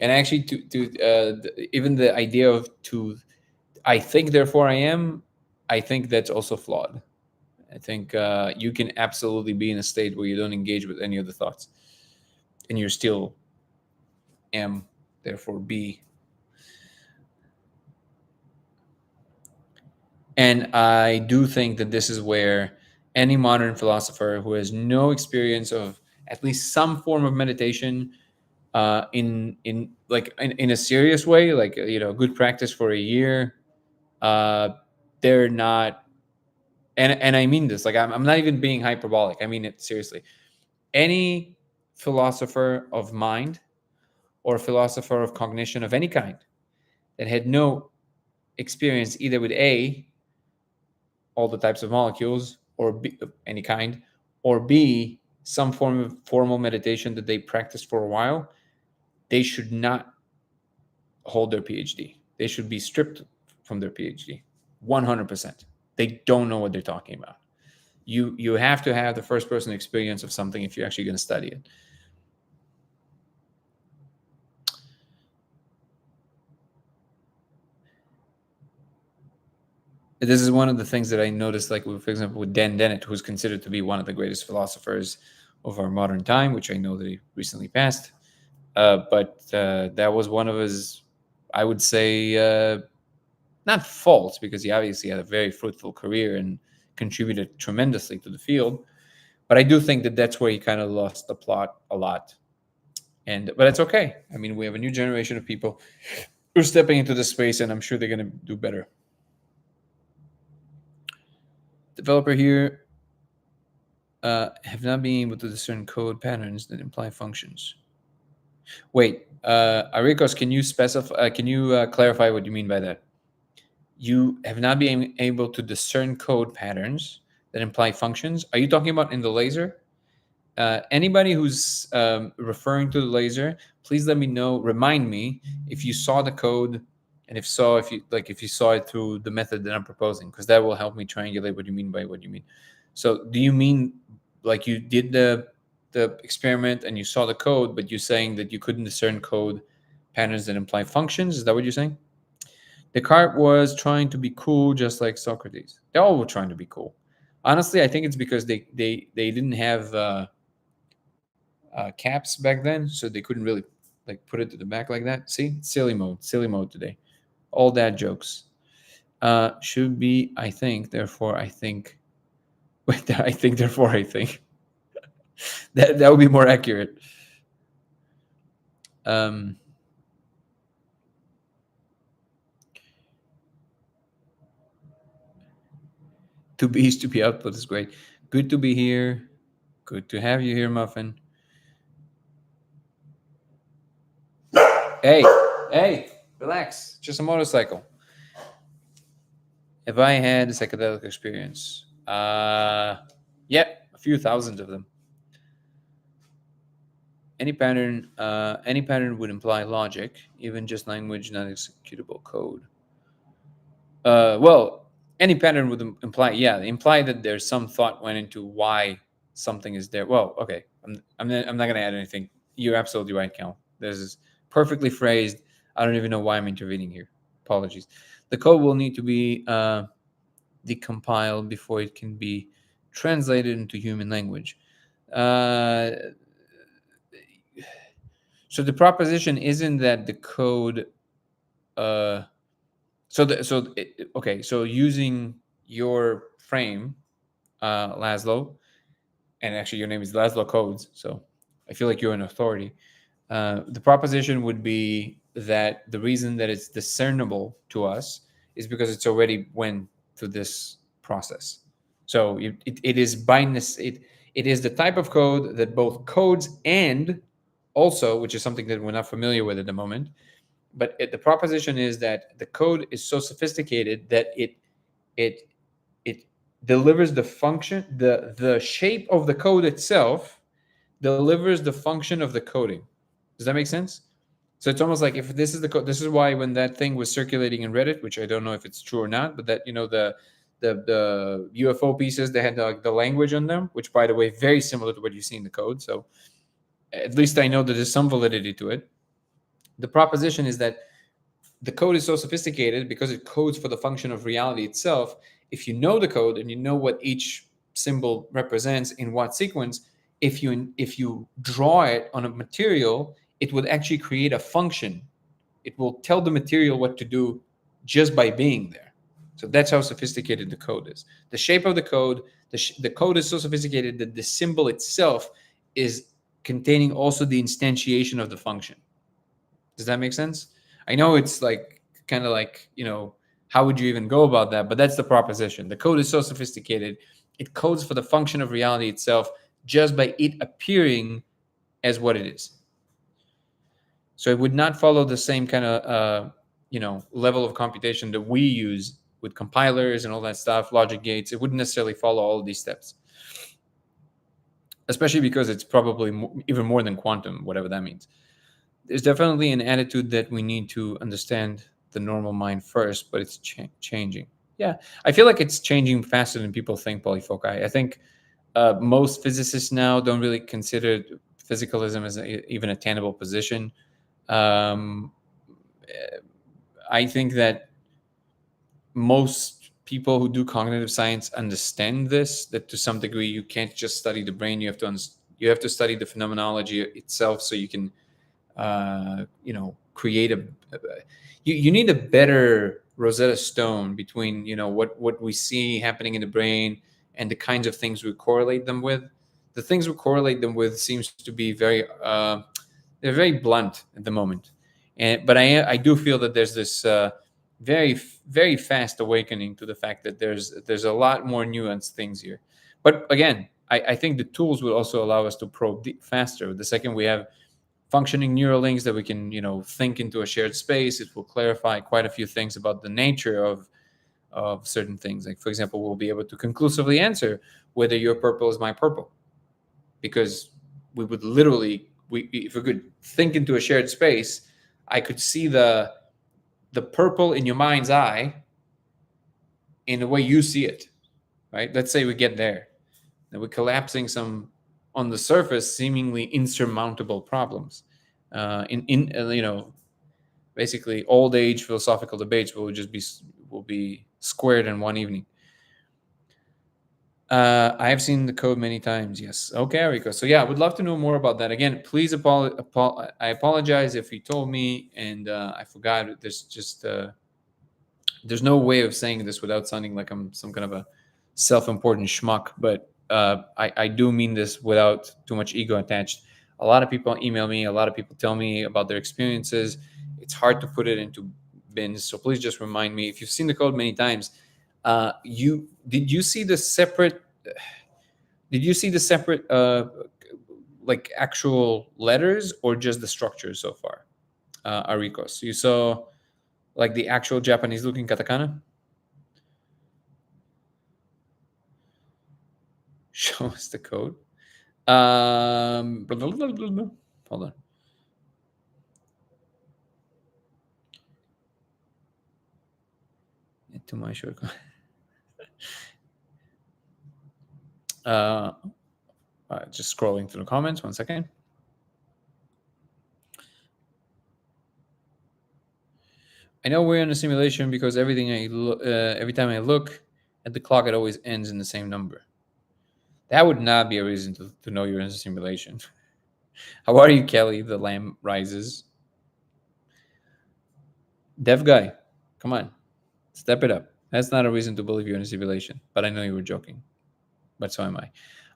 S1: and actually, even the idea of to, I think therefore I am. I think that's also flawed. I think you can absolutely be in a state where you don't engage with any of the thoughts, and you're still am, therefore be. And I do think that this is where any modern philosopher who has no experience of at least some form of meditation, in a serious way, like good practice for a year, uh, they're not. And I mean this, like I'm not even being hyperbolic. I mean it seriously. Any philosopher of mind or philosopher of cognition of any kind that had no experience either with all the types of molecules, or B, any kind, or B, some form of formal meditation that they practiced for a while, they should not hold their PhD. They should be stripped from their PhD. 100%. They don't know what they're talking about. You have to have the first person experience of something if you're actually going to study it. This is one of the things that I noticed, like, for example, with Dan Dennett, who's considered to be one of the greatest philosophers of our modern time, which I know that he recently passed. But that was one of his, I would say, not faults, because he obviously had a very fruitful career and contributed tremendously to the field. But I do think that that's where he kind of lost the plot a lot. But it's okay. I mean, we have a new generation of people who are stepping into this space, and I'm sure they're going to do better. Developer here have not been able to discern code patterns that imply functions. Wait, Arikos, can you specify? Can you clarify what you mean by that? You have not been able to discern code patterns that imply functions. Are you talking about in the laser? Anybody who's referring to the laser, please let me know. Remind me if you saw the code And if so, if you saw it through the method that I'm proposing, because that will help me triangulate what you mean by what you mean. So do you mean like you did the experiment and you saw the code, but you're saying that you couldn't discern code patterns that imply functions? Is that what you're saying? Descartes was trying to be cool, just like Socrates. They all were trying to be cool. Honestly, I think it's because they didn't have caps back then, so they couldn't really like put it to the back like that. See, silly mode today. All dad jokes. Should be I think, therefore I think. Wait, I think, therefore I think. That would be more accurate. To be is to be output is great. Good to be here. Good to have you here, Muffin. Hey, relax. Just a motorcycle. Have I had a psychedelic experience? Yeah, a few thousand of them. Any pattern would imply logic, even just language, not executable code. Well, any pattern would imply that there's some thought went into why something is there. Well, okay, I'm not going to add anything. You're absolutely right, Cal. This is perfectly phrased. I don't even know why I'm intervening here. Apologies. The code will need to be decompiled before it can be translated into human language. So the proposition isn't that the code. So using your frame, Laszlo, and actually your name is Laszlo Codes, so I feel like you're an authority. The proposition would be that the reason that it's discernible to us is because it's already went through this process. So it is it is the type of code that both codes and also, which is something that we're not familiar with at the moment, but the proposition is that the code is so sophisticated that it delivers the function, the shape of the code itself delivers the function of the coding. Does that make sense? So it's almost like if this is the code. This is why when that thing was circulating in Reddit, which I don't know if it's true or not, but that the UFO pieces, they had the language on them, which by the way very similar to what you see in the code. So at least I know that there's some validity to it. The proposition is that the code is so sophisticated because it codes for the function of reality itself. If you know the code and you know what each symbol represents in what sequence, if you draw it on a material, it would actually create a function. It will tell the material what to do just by being there. So that's how sophisticated the code is. The shape of the code, the code is so sophisticated that the symbol itself is containing also the instantiation of the function. Does that make sense? I know it's like kind of like, how would you even go about that? But that's the proposition. The code is so sophisticated, it codes for the function of reality itself just by it appearing as what it is. So it would not follow the same kind of, level of computation that we use with compilers and all that stuff, logic gates. It wouldn't necessarily follow all of these steps, especially because it's probably even more than quantum, whatever that means. There's definitely an attitude that we need to understand the normal mind first, but it's changing. Yeah, I feel like it's changing faster than people think, Polyfoci. I think most physicists now don't really consider physicalism as even a tenable position. I think that most people who do cognitive science understand this, that to some degree you can't just study the brain, you have to study the phenomenology itself, so you can create you need a better Rosetta Stone between what we see happening in the brain and the kinds of things we correlate them with. The things we correlate them with seems to be they're very blunt at the moment, but I do feel that there's this very very fast awakening to the fact that there's a lot more nuanced things here. But again, I think the tools will also allow us to probe faster. The second we have functioning neural links that we can think into a shared space, it will clarify quite a few things about the nature of certain things. Like, for example, we'll be able to conclusively answer whether your purple is my purple, because we would literally, if we could think into a shared space, I could see the the purple in your mind's eye in the way you see it, right? Let's say we get there, that we're collapsing some on the surface seemingly insurmountable problems. Basically old age philosophical debates will be squared in one evening. I have seen the code many times. Yes. Okay, Rico. So yeah, I would love to know more about that. Again, please I apologize if you told me and I forgot. There's no way of saying this without sounding like I'm some kind of a self-important schmuck, but I do mean this without too much ego attached. A lot of people email me. A lot of people tell me about their experiences. It's hard to put it into bins. So please just remind me if you've seen the code many times. You see the separate? Did you see the separate like actual letters or just the structure so far, Arikos? You saw like the actual Japanese looking katakana? Show us the code. Hold on. Into my shortcut. Just scrolling through the comments. 1 second. I know we're in a simulation because every time I look at the clock, it always ends in the same number. That would not be a reason to know you're in a simulation. How are you, Kelly? The lamb rises. Dev guy, come on, step it up. That's not a reason to believe you're in a simulation. But I know you were joking. But so am I.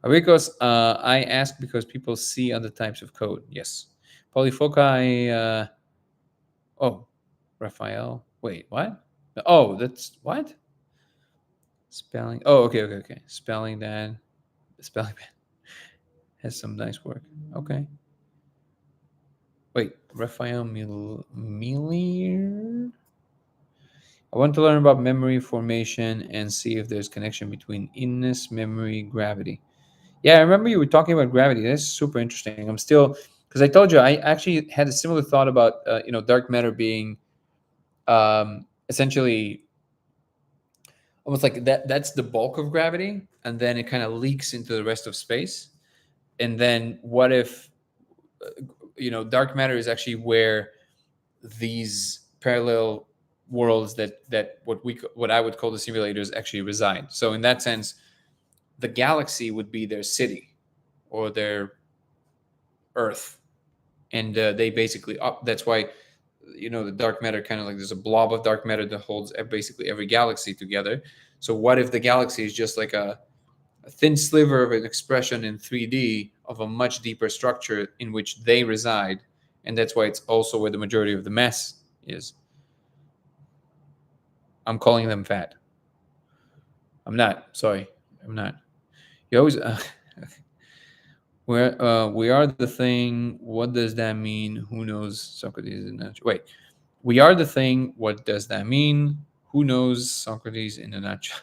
S1: Because I ask because people see other types of code. Yes. Polyfoci. Oh, Raphael. Wait, what? Oh, that's what? Spelling. Oh, okay. Spelling that. Spelling that has some nice work. Okay. Wait, Raphael Miller. I want to learn about memory formation and see if there's connection between inness, memory, gravity. Yeah, I remember you were talking about gravity. That's super interesting. I'm still because I told you I actually had a similar thought about dark matter being essentially almost like that's the bulk of gravity, and then it kind of leaks into the rest of space. And then what if dark matter is actually where these parallel worlds that what I would call the simulators actually reside. So in that sense, the galaxy would be their city or their Earth, and they basically that's why the dark matter kind of like there's a blob of dark matter that holds basically every galaxy together. So what if the galaxy is just like a thin sliver of an expression in 3D of a much deeper structure in which they reside, and that's why it's also where the majority of the mass is. I'm calling them fat. I'm not. Sorry, I'm not. You always. We are the thing. What does that mean? Who knows? Socrates in a wait. We are the thing. What does that mean? Who knows? Socrates in a nutshell.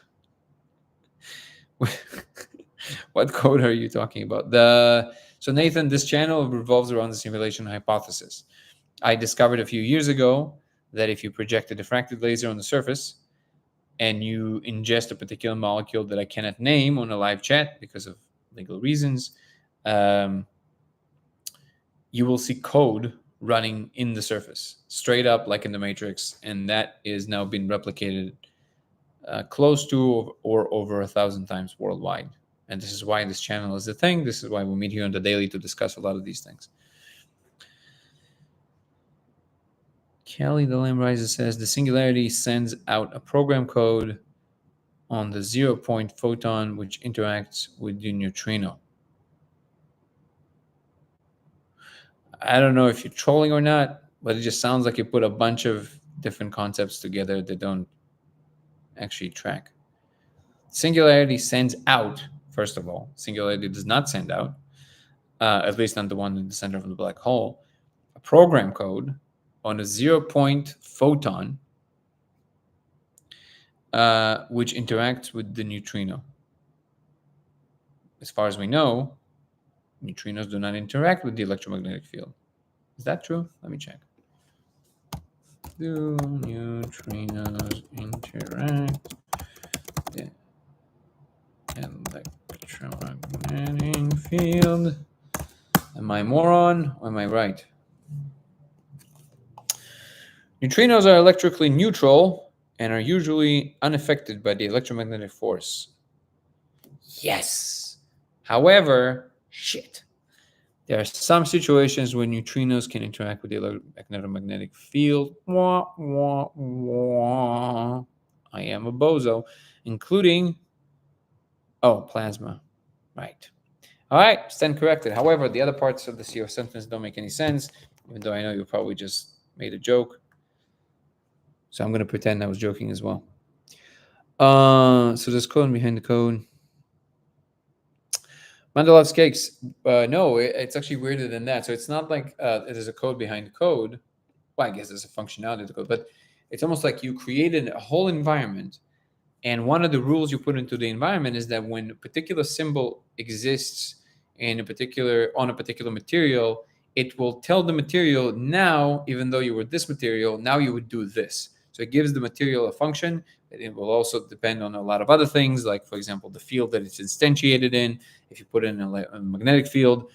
S1: What code are you talking about? So Nathan, this channel revolves around the simulation hypothesis. I discovered a few years ago that if you project a diffracted laser on the surface and you ingest a particular molecule that I cannot name on a live chat because of legal reasons, you will see code running in the surface, straight up like in the Matrix, and that is now being replicated close to or over 1,000 times worldwide. And this is why this channel is a thing. This is why we meet here on the daily to discuss a lot of these things. Kelly the Lamb Riser says the singularity sends out a program code on the 0-point photon which interacts with the neutrino. I don't know if you're trolling or not, but it just sounds like you put a bunch of different concepts together that don't actually track. Singularity sends out, first of all. Singularity does not send out, at least not the one in the center of the black hole, a program code on a 0-point photon which interacts with the neutrino. As far as we know, neutrinos do not interact with the electromagnetic field. Is that true? Let me check. Do neutrinos interact with the electromagnetic field? Am I moron or am I right? Neutrinos are electrically neutral and are usually unaffected by the electromagnetic force. Yes. However, shit. There are some situations where neutrinos can interact with the electromagnetic field. Wah, wah, wah. I am a bozo, including, plasma. Right. All right, stand corrected. However, the other parts of the CO sentence don't make any sense, even though I know you probably just made a joke. So I'm going to pretend I was joking as well. So there's code behind the code. Mandelot's cakes. No, it's actually weirder than that. So it's not like there's a code behind the code. Well, I guess there's a functionality of the code, but it's almost like you created a whole environment. And one of the rules you put into the environment is that when a particular symbol exists on a particular material, it will tell the material now, even though you were this material, now you would do this. So it gives the material a function. It will also depend on a lot of other things, like, for example, the field that it's instantiated in. If you put it in a magnetic field,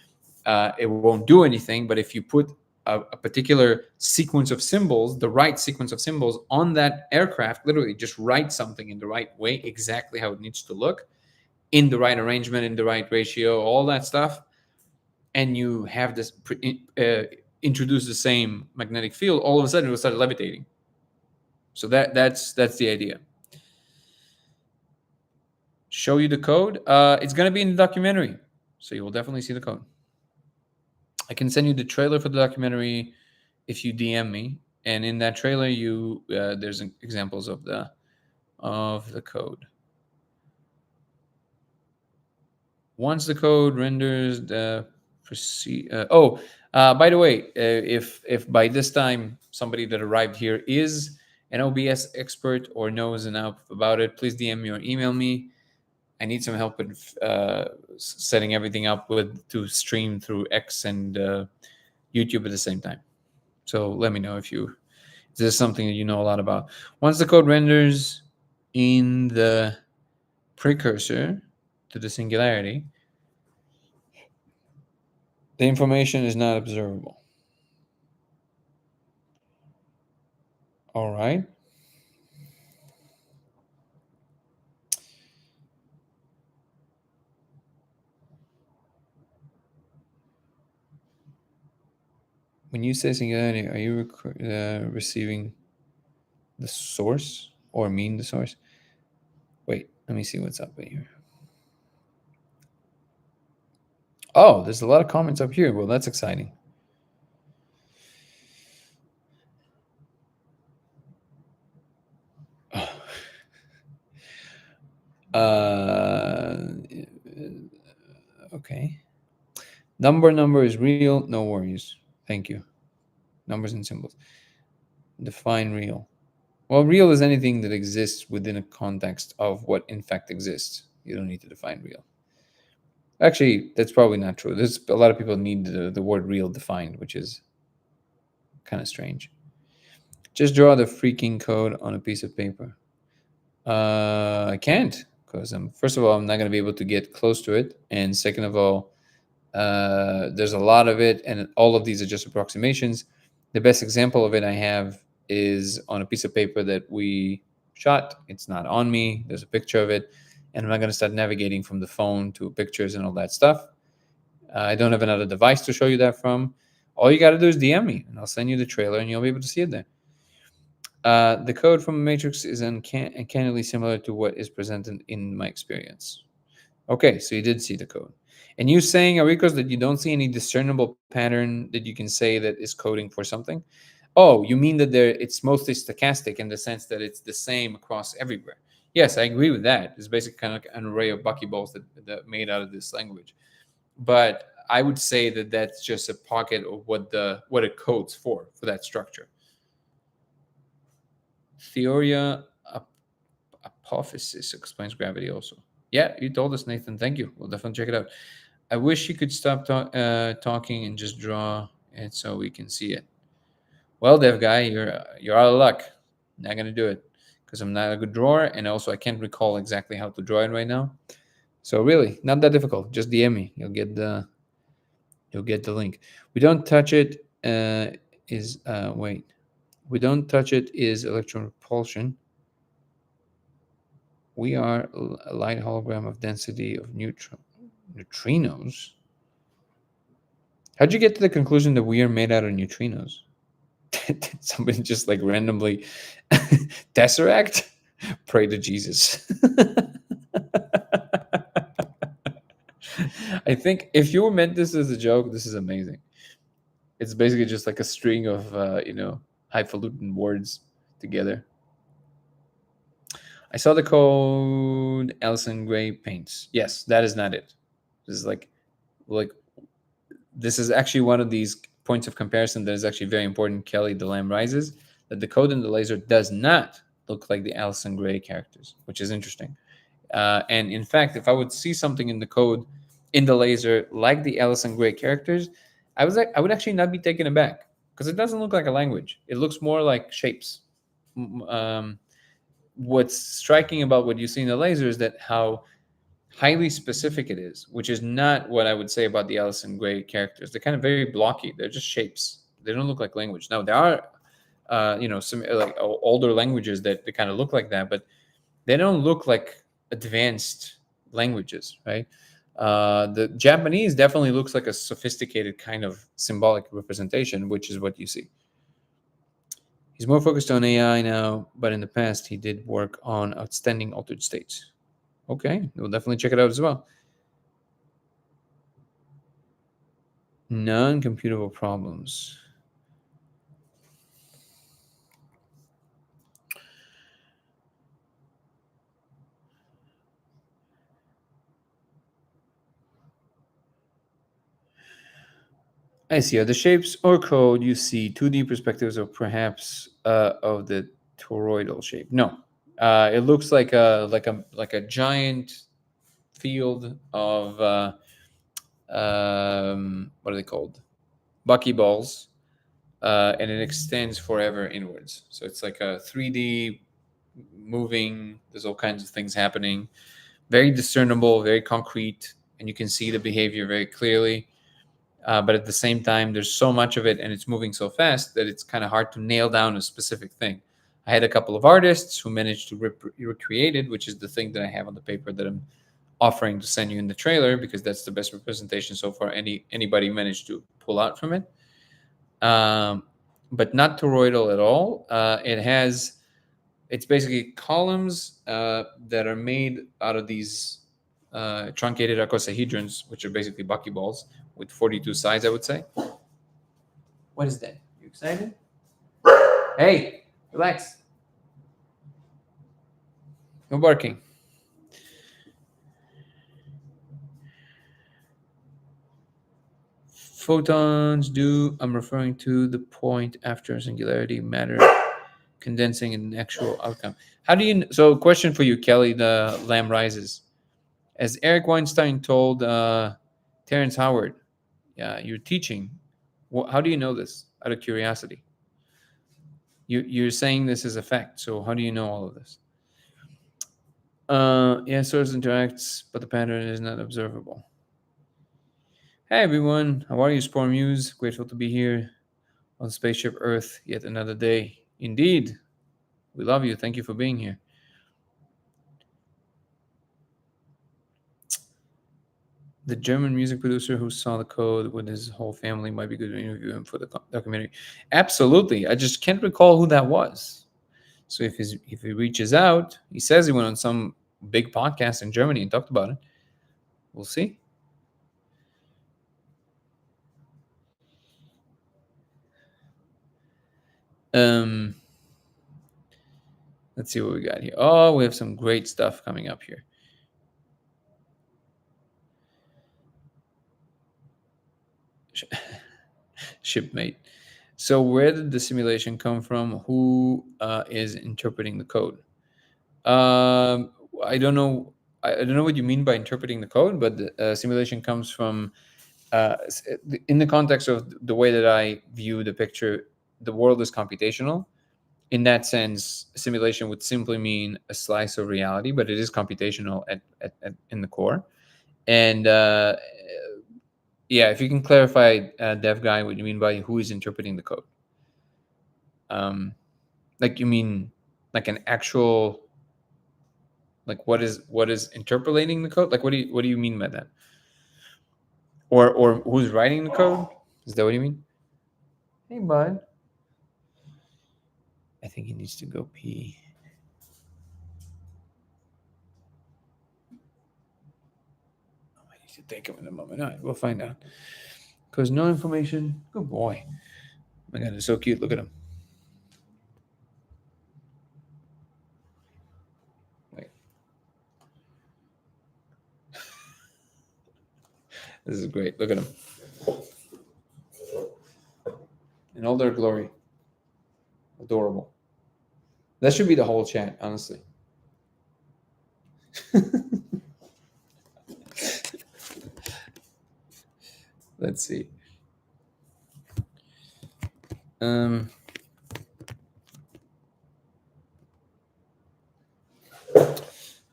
S1: it won't do anything. But if you put a particular sequence of symbols, the right sequence of symbols on that aircraft, literally just write something in the right way, exactly how it needs to look, in the right arrangement, in the right ratio, all that stuff, and you have this introduce the same magnetic field, all of a sudden it will start levitating. So that's the idea. Show you the code. It's going to be in the documentary, so you will definitely see the code. I can send you the trailer for the documentary if you DM me, and in that trailer, there's examples of the code. Once the code renders the by the way, if by this time somebody that arrived here is an OBS expert or knows enough about it, please DM me or email me. I need some help with setting everything up to stream through X and YouTube at the same time. So let me know if this is something that you know a lot about. Once the code renders in the precursor to the singularity, the information is not observable. All right. When you say singularity, are you receiving the source or mean the source? Wait, let me see what's up in here. Oh, there's a lot of comments up here. Well, that's exciting. Okay. Number is real. No worries. Thank you. Numbers and symbols. Define real. Well, real is anything that exists within a context of what in fact exists. You don't need to define real. Actually, that's probably not true. There's a lot of people need the word real defined, which is kind of strange. Just draw the freaking code on a piece of paper. I can't, because first of all, I'm not going to be able to get close to it, and second of all, there's a lot of it, and all of these are just approximations. The best example of it I have is on a piece of paper that we shot. It's not on me. There's a picture of it, and I'm not going to start navigating from the phone to pictures and all that stuff. I don't have another device to show you that from. All you got to do is DM me, and I'll send you the trailer, and you'll be able to see it there. The code from Matrix is uncannily similar to what is presented in my experience. Okay, so you did see the code. And you saying, Arikos, that you don't see any discernible pattern that you can say that is coding for something? Oh, you mean that it's mostly stochastic in the sense that it's the same across everywhere? Yes, I agree with that. It's basically kind of like an array of buckyballs that made out of this language. But I would say that that's just a pocket of what it codes for that structure. Theoria apophysis explains gravity also. Yeah, you told us, Nathan. Thank you. We'll definitely check it out. I wish you could stop talking and just draw it so we can see it. Well, dev guy, you're out of luck. Not gonna do it because I'm not a good drawer, and also I can't recall exactly how to draw it right now. So really, not that difficult. Just DM me. You'll get the link. We don't touch it. Is wait. We don't touch it is electron repulsion. We are a light hologram of density of neutrinos. How'd you get to the conclusion that we are made out of neutrinos? Did somebody just like randomly tesseract? Pray to Jesus. I think if you meant this as a joke, this is amazing. It's basically just like a string of highfalutin words together. I saw the code Ellison Gray paints. Yes, that is not it. This is like this is actually one of these points of comparison that is actually very important. Kelly, the Lamb Rises, that the code in the laser does not look like the Ellison Gray characters, which is interesting. And in fact, if I would see something in the code in the laser like the Ellison Gray characters, I would actually not be taken aback because it doesn't look like a language. It looks more like shapes. What's striking about what you see in the laser is that how highly specific it is, which is not what I would say about the Ellison Gray characters. They're kind of very blocky. They're just shapes. They don't look like language. Now there are, some like older languages that they kind of look like that, but they don't look like advanced languages, right? The Japanese definitely looks like a sophisticated kind of symbolic representation, which is what you see. He's more focused on AI now, but in the past he did work on outstanding altered states. Okay, we'll definitely check it out as well. Non-computable problems. I see. Are the shapes or code you see 2D perspectives or perhaps of the toroidal shape? No. It looks like a giant field of what are they called? Buckyballs, and it extends forever inwards. So it's like a 3D moving. There's all kinds of things happening. Very discernible, very concrete, and you can see the behavior very clearly. But at the same time, there's so much of it and it's moving so fast that it's kind of hard to nail down a specific thing. I had a couple of artists who managed to recreate it, which is the thing that I have on the paper that I'm offering to send you in the trailer because that's the best representation so far anybody managed to pull out from it. But not toroidal at all. It's basically columns that are made out of these truncated icosahedrons, which are basically buckyballs with 42 sides, I would say. What is that? You excited? Hey, relax. No barking. Photons do. I'm referring to the point after singularity matter condensing an actual outcome. How do you? So, question for you, Kelly. The Lamb Rises. As Eric Weinstein told Terrence Howard, yeah, you're teaching. How do you know this? Out of curiosity. You're saying this is a fact. So how do you know all of this? Yeah, source interacts, but the pattern is not observable. Hey everyone, how are you, Spore Muse? Grateful to be here on Spaceship Earth yet another day. Indeed, we love you. Thank you for being here. The German music producer who saw the code with his whole family might be good to interview him for the documentary. Absolutely. I just can't recall who that was. So if he reaches out, he says he went on some big podcast in Germany and talked about it. We'll see. Let's see what we got here. Oh, we have some great stuff coming up here. Shipmate. So where did the simulation come from? Who is interpreting the code? I don't know. I don't know what you mean by interpreting the code, but the simulation comes from in the context of the way that I view the picture. the world is computational. In that sense, simulation would simply mean a slice of reality, but it is computational in the core. And yeah, if you can clarify, dev guy, what you mean by who is interpreting the code. Like you mean like an actual, like what is interpolating the code? Like what do you mean by that? Or who's writing the code? Is that what you mean? Hey, bud. I think he needs to go pee. I need to take him in a moment. All right, we'll find out. Because no information. Good boy. Oh my God, it's so cute. Look at him. Wait. This is great. Look at him. In all their glory. Adorable. That should be the whole chat, honestly. Let's see.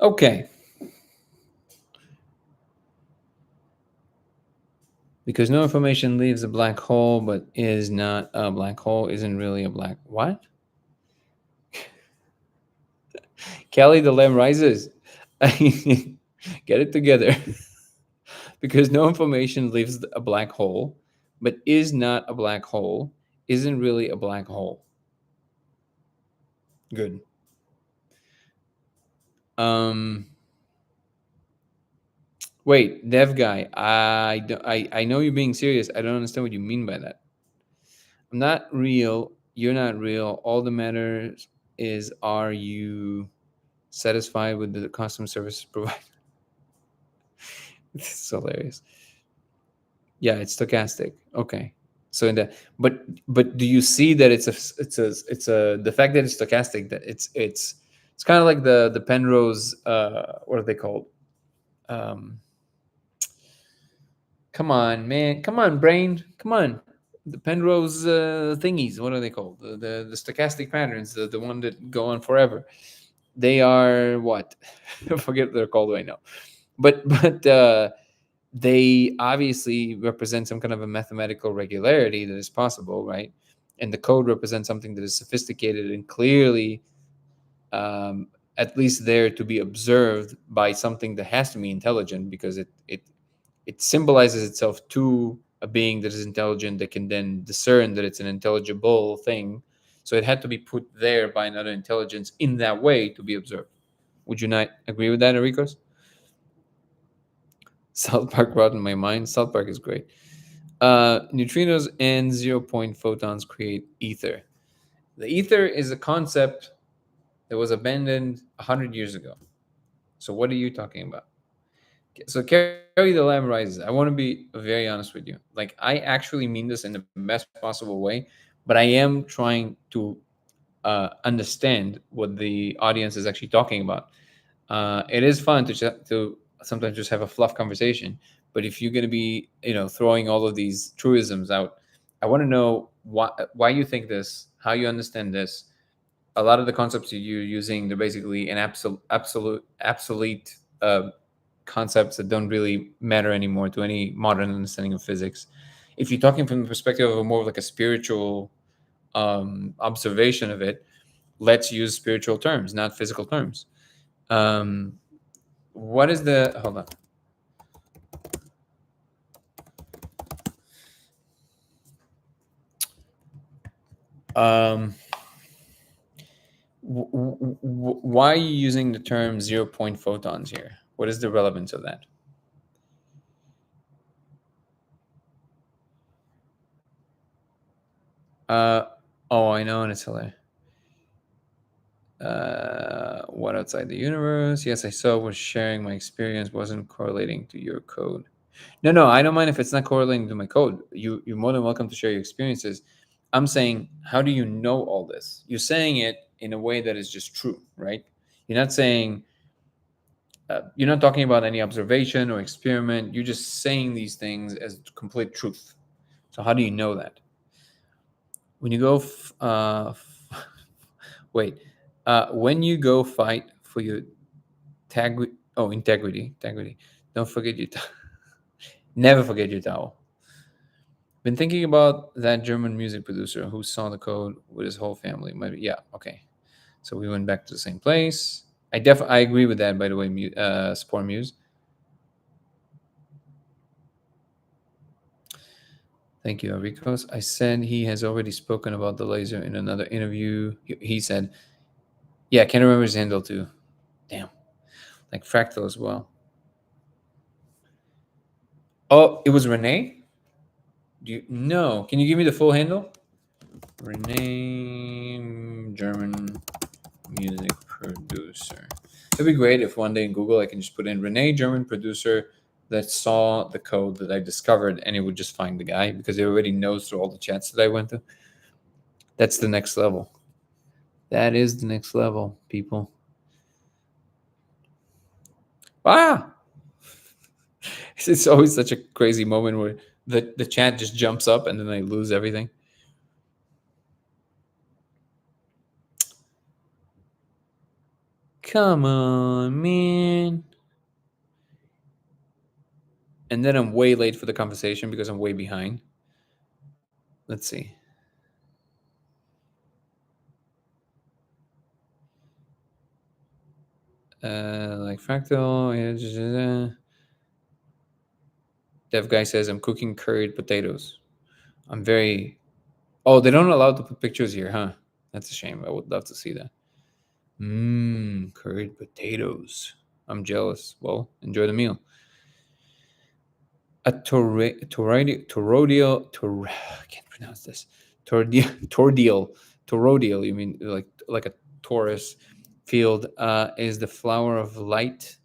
S1: Okay. Because no information leaves a black hole, but is not a black hole, isn't really a black. What? Kelly, the lamb rises. Get it together. Because no information leaves a black hole, but is not a black hole, isn't really a black hole. Good. Wait, dev guy, I know you're being serious. I don't understand what you mean by that. I'm not real. You're not real. All that matters is, are you satisfied with the customer service provider? It's hilarious. Yeah, it's stochastic. Okay. So in that, but do you see that it's a the fact that it's stochastic, that it's kind of like the Penrose, what are they called? Come on, man. Come on, brain. Come on. The Penrose thingies. What are they called? The stochastic patterns. The one that go on forever. They are what? I forget what they're called right now. But they obviously represent some kind of a mathematical regularity that is possible, right? And the code represents something that is sophisticated and clearly, at least there to be observed by something that has to be intelligent, because it symbolizes itself to a being that is intelligent, that can then discern that it's an intelligible thing. So it had to be put there by another intelligence in that way to be observed. Would you not agree with that, Enricos? South Park brought in my mind. South Park is great. Neutrinos and 0-point photons create ether. The ether is a concept that was abandoned 100 years ago. So what are you talking about? So Carry the Lamb Rises. I want to be very honest with you. Like, I actually mean this in the best possible way, but I am trying to understand what the audience is actually talking about. It is fun to sometimes just have a fluff conversation, but if you're going to be, throwing all of these truisms out, I want to know why you think this, how you understand this. A lot of the concepts you're using, they're basically an obsolete concepts that don't really matter anymore to any modern understanding of physics. If you're talking from the perspective of more of like a spiritual observation of it, let's use spiritual terms, not physical terms. What is the, hold on. Why are you using the term 0-point photons here? What is the relevance of that? Oh, I know, and it's hilarious. What outside the universe? Yes, I saw was sharing my experience, wasn't correlating to your code. No, I don't mind if it's not correlating to my code. You're more than welcome to share your experiences. I'm saying, how do you know all this? You're saying it in a way that is just true, right? You're not saying, you're not talking about any observation or experiment. You're just saying these things as complete truth. So how do you know that? When you go, wait, when you go fight for your integrity, don't forget your never forget your towel. Been thinking about that German music producer who saw the code with his whole family. Maybe, yeah, okay. So we went back to the same place. I agree with that. By the way, Spore Muse. Thank you, Enricos. I said he has already spoken about the laser in another interview. He said, "Yeah, I can't remember his handle too. Damn, like Fractal as well." Oh, it was Renee. Do you no? Can you give me the full handle? Renee, German music producer. It'd be great if one day in Google I can just put in Renee, German producer that saw the code that I discovered, and it would just find the guy because it already knows through all the chats that I went to. That's the next level. That is the next level, people. Ah! It's always such a crazy moment where the chat just jumps up and then I lose everything. Come on, man. And then I'm way late for the conversation because I'm way behind. Let's see. Like Fractal. Dev guy says I'm cooking curried potatoes. I'm very. Oh, they don't allow to put pictures here, huh? That's a shame. I would love to see that. Mmm, curried potatoes. I'm jealous. Well, enjoy the meal. A toroidal, I can't pronounce this. Toroidal. You mean like a torus field is the flower of light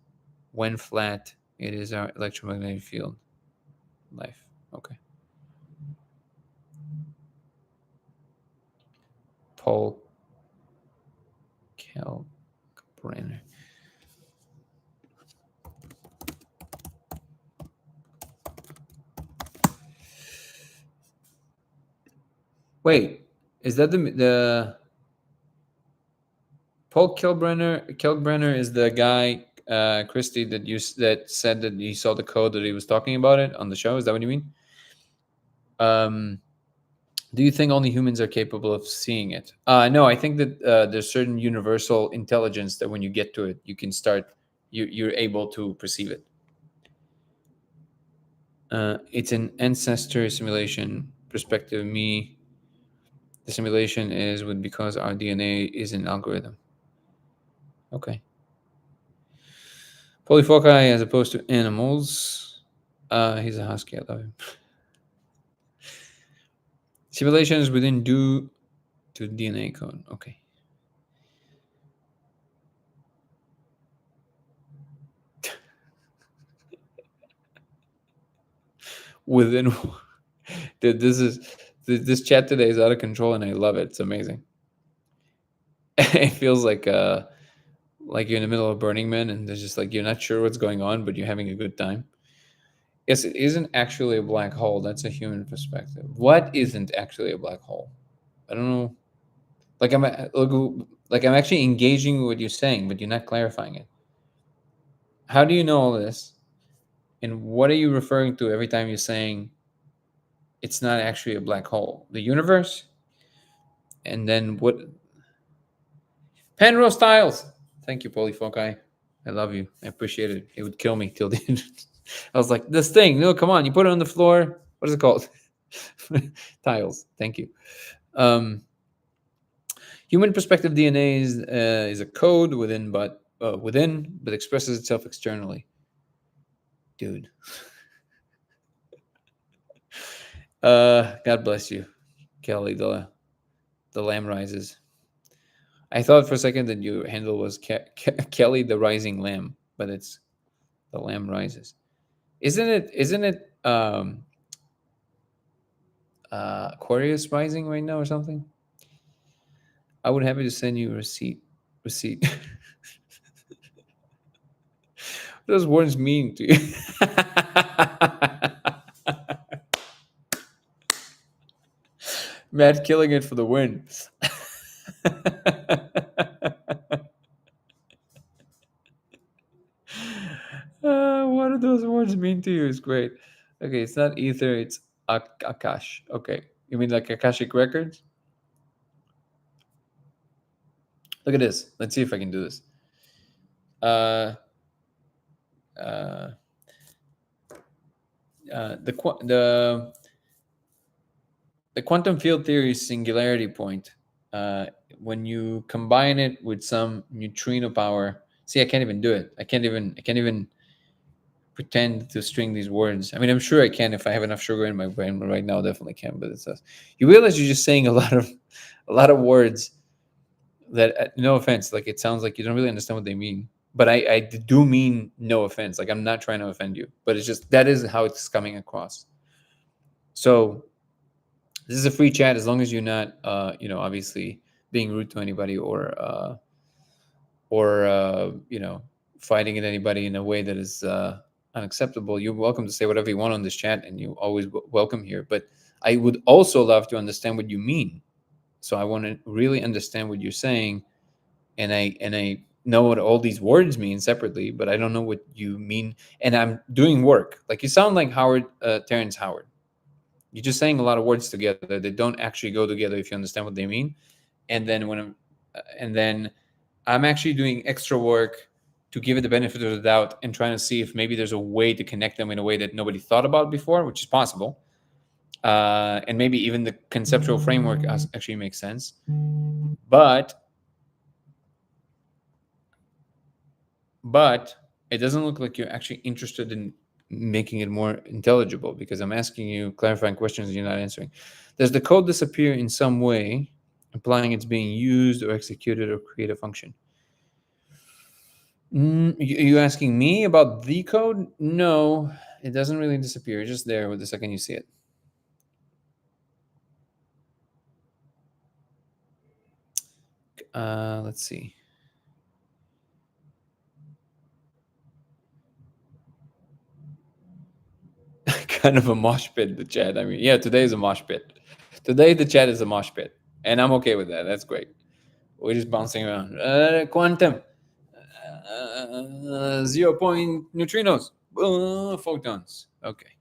S1: when flat. It is our electromagnetic field. Life. Okay. Paul Kalkbrenner. Wait, is that the Paul Kalkbrenner? Kalkbrenner is the guy, Christy, that said that he saw the code that he was talking about it on the show. Is that what you mean? Do you think only humans are capable of seeing it? No, I think that there's certain universal intelligence that when you get to it, you can start. You're able to perceive it. It's an ancestor simulation perspective. Me, the simulation is with because our DNA is an algorithm. Okay. Polyfoci as opposed to animals. He's a husky. I love him. Simulations within due to DNA code. Okay. Within, dude, this chat today is out of control, and I love it. It's amazing. It feels like you're in the middle of Burning Man, and there's just like you're not sure what's going on, but you're having a good time. Yes, it isn't actually a black hole. That's a human perspective. What isn't actually a black hole? I don't know. Like I'm actually engaging with what you're saying, but you're not clarifying it. How do you know all this? And what are you referring to every time you're saying it's not actually a black hole? The universe? And then what? Penrose Styles. Thank you, Polyfoci. I love you. I appreciate it. It would kill me till the end. I was like, this thing. No, come on. You put it on the floor. What is it called? Tiles. Thank you. Human perspective DNA is a code within, but expresses itself externally. Dude. God bless you, Kelly. The lamb rises. I thought for a second that your handle was Kelly the Rising Lamb, but it's the Lamb Rises. Isn't it Aquarius Rising right now or something? I would happy to send you a receipt. What does words mean to you? Matt killing it for the win. What do those words mean to you? Is great. Okay, it's not ether, it's Akash. Okay. You mean like Akashic Records? Look at this. Let's see if I can do this. Uh, uh, the quantum field theory singularity point. Uh, when you combine it with some neutrino power, see, I can't even do it. I can't even pretend to string these words. I mean, I'm sure I can if I have enough sugar in my brain, but right now I definitely can. But it's you realize you're just saying a lot of words that, no offense, like it sounds like you don't really understand what they mean. But I do mean no offense. Like I'm not trying to offend you, but it's just that is how it's coming across. So this is a free chat as long as you're not, obviously being rude to anybody or fighting at anybody in a way that is unacceptable. You're welcome to say whatever you want on this chat, and you always welcome here. But I would also love to understand what you mean. So I want to really understand what you're saying, and I know what all these words mean separately, but I don't know what you mean. And I'm doing work. Like you sound like Terrence Howard. You're just saying a lot of words together that don't actually go together if you understand what they mean. And then I'm actually doing extra work to give it the benefit of the doubt and trying to see if maybe there's a way to connect them in a way that nobody thought about before, which is possible. And maybe even the conceptual framework actually makes sense. But it doesn't look like you're actually interested in making it more intelligible, because I'm asking you clarifying questions and you're not answering. Does the code disappear in some way, implying it's being used or executed or create a function? You asking me about the code? No, it doesn't really disappear. It's just there with the second you see it. Let's see. Kind of a mosh pit, the chat. I mean, yeah, today is a mosh pit. Today the chat is a mosh pit, and I'm okay with that. That's great. We're just bouncing around. Quantum, 0 point neutrinos, photons. Okay.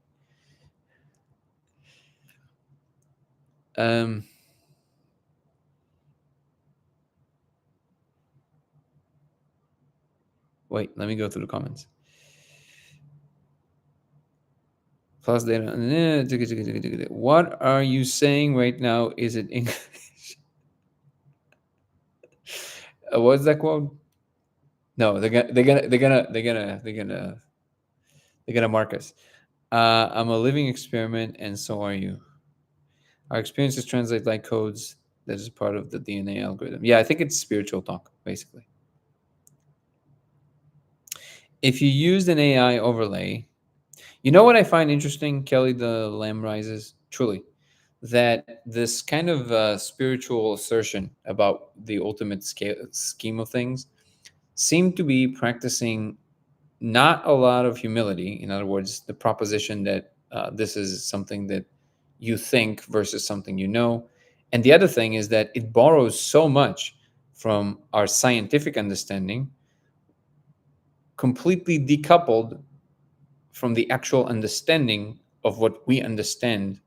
S1: Wait, let me go through the comments. Plus data. What are you saying right now? Is it English? What's that quote? No, they're gonna mark us. I'm a living experiment, and so are you. Our experiences translate like codes that is part of the DNA algorithm. Yeah, I think it's spiritual talk, basically. If you used an AI overlay, you know what I find interesting, Kelly the Lamb Rises? Truly, that this kind of spiritual assertion about the ultimate scheme of things seem to be practicing not a lot of humility. In other words, the proposition that this is something that you think versus something you know. And the other thing is that it borrows so much from our scientific understanding, completely decoupled from the actual understanding of what we understand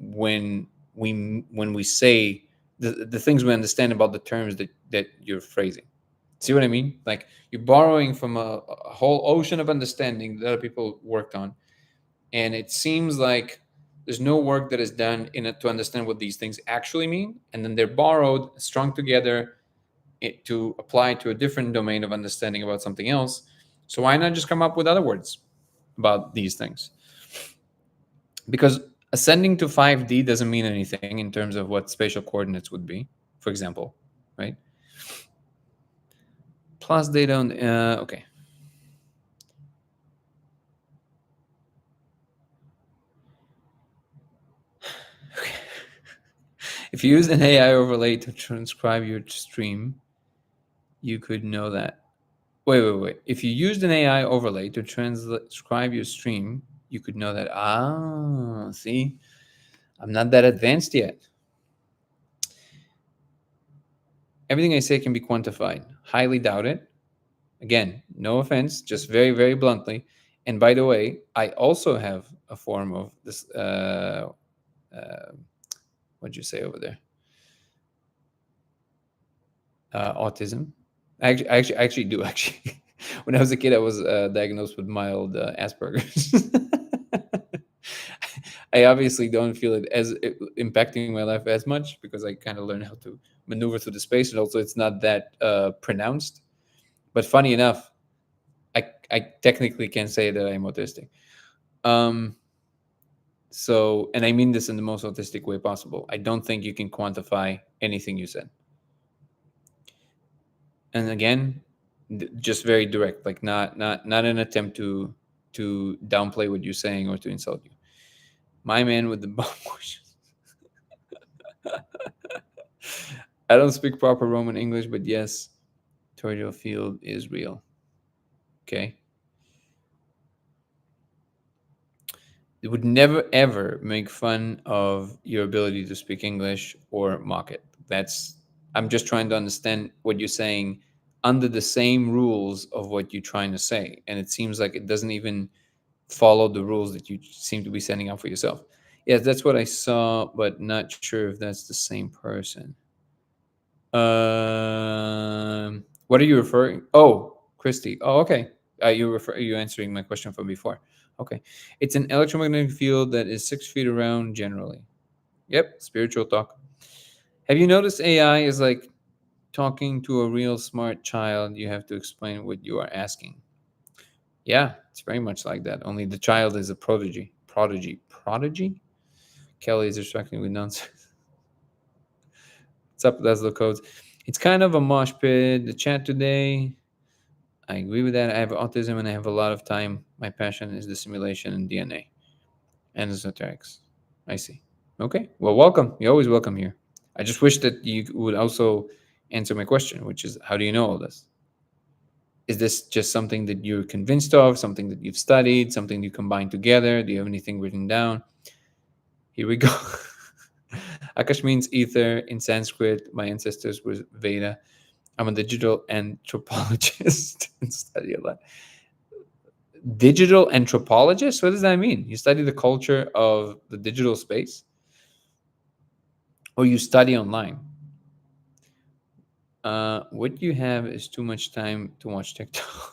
S1: when we say the things we understand about the terms that you're phrasing. See what I mean? Like you're borrowing from a whole ocean of understanding that other people worked on, and it seems like there's no work that is done in it to understand what these things actually mean, and then they're borrowed, strung together to apply to a different domain of understanding about something else. So why not just come up with other words about these things? Because ascending to 5D doesn't mean anything in terms of what spatial coordinates would be, for example, right? Plus they don't, okay. If you use an AI overlay to transcribe your stream, you could know that. Wait. If you used an AI overlay to transcribe your stream, you could know that. Ah, see, I'm not that advanced yet. Everything I say can be quantified. Highly doubt it. Again, no offense, just very, very bluntly. And by the way, I also have a form of this. What'd you say over there? Autism. I actually do. Actually, when I was a kid, I was diagnosed with mild Asperger's. I obviously don't feel it as impacting my life as much because I kind of learned how to maneuver through the space, and also it's not that pronounced. But funny enough, I technically can say that I'm autistic. Um, so, and I mean this in the most autistic way possible. I don't think you can quantify anything you said. And again, just very direct, like not an attempt to downplay what you're saying or to insult you. My man with the bomb questions. I don't speak proper Roman English, but yes, Torrio Field is real. Okay. It would never ever make fun of your ability to speak English or mock it. That's I'm just trying to understand what you're saying under the same rules of what you're trying to say. And it seems like it doesn't even follow the rules that you seem to be setting up for yourself. Yes, that's what I saw, but not sure if that's the same person. What are you referring? Oh, Christy. Oh, okay. Are you answering my question from before? Okay, it's an electromagnetic field that is 6 feet around generally. Yep, spiritual talk. Have you noticed AI is like talking to a real smart child? You have to explain what you are asking. Yeah, it's very much like that. Only the child is a prodigy. Prodigy. Kelly is distracting with nonsense. What's up, Leslie Codes? It's kind of a mosh pit. The chat today. I agree with that. I have autism and I have a lot of time. My passion is the simulation and DNA and esoterics. I see. Okay. Well, welcome. You're always welcome here. I just wish that you would also answer my question, which is how do you know all this? Is this just something that you're convinced of, something that you've studied, something you combine together? Do you have anything written down? Here we go. Akash means ether in Sanskrit. My ancestors were Veda. I'm a digital anthropologist and study a lot. Digital anthropologist? What does that mean? You study the culture of the digital space? Or you study online? What you have is too much time to watch TikTok.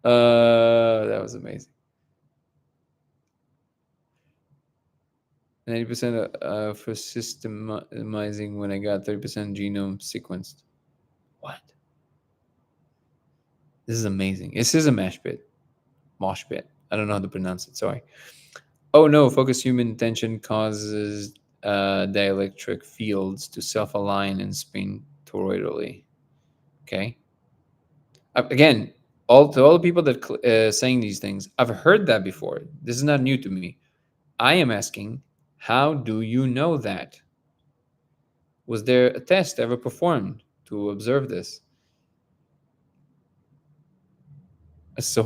S1: That was amazing. 90% for systemizing when I got 30% genome sequenced. What? This is amazing. This is a mash pit. Mosh pit. I don't know how to pronounce it. Sorry. Oh no, focused human attention causes dielectric fields to self-align and spin toroidally. Okay. Again, all to all the people that saying these things, I've heard that before. This is not new to me. I am asking, how do you know that? Was there a test ever performed to observe this? So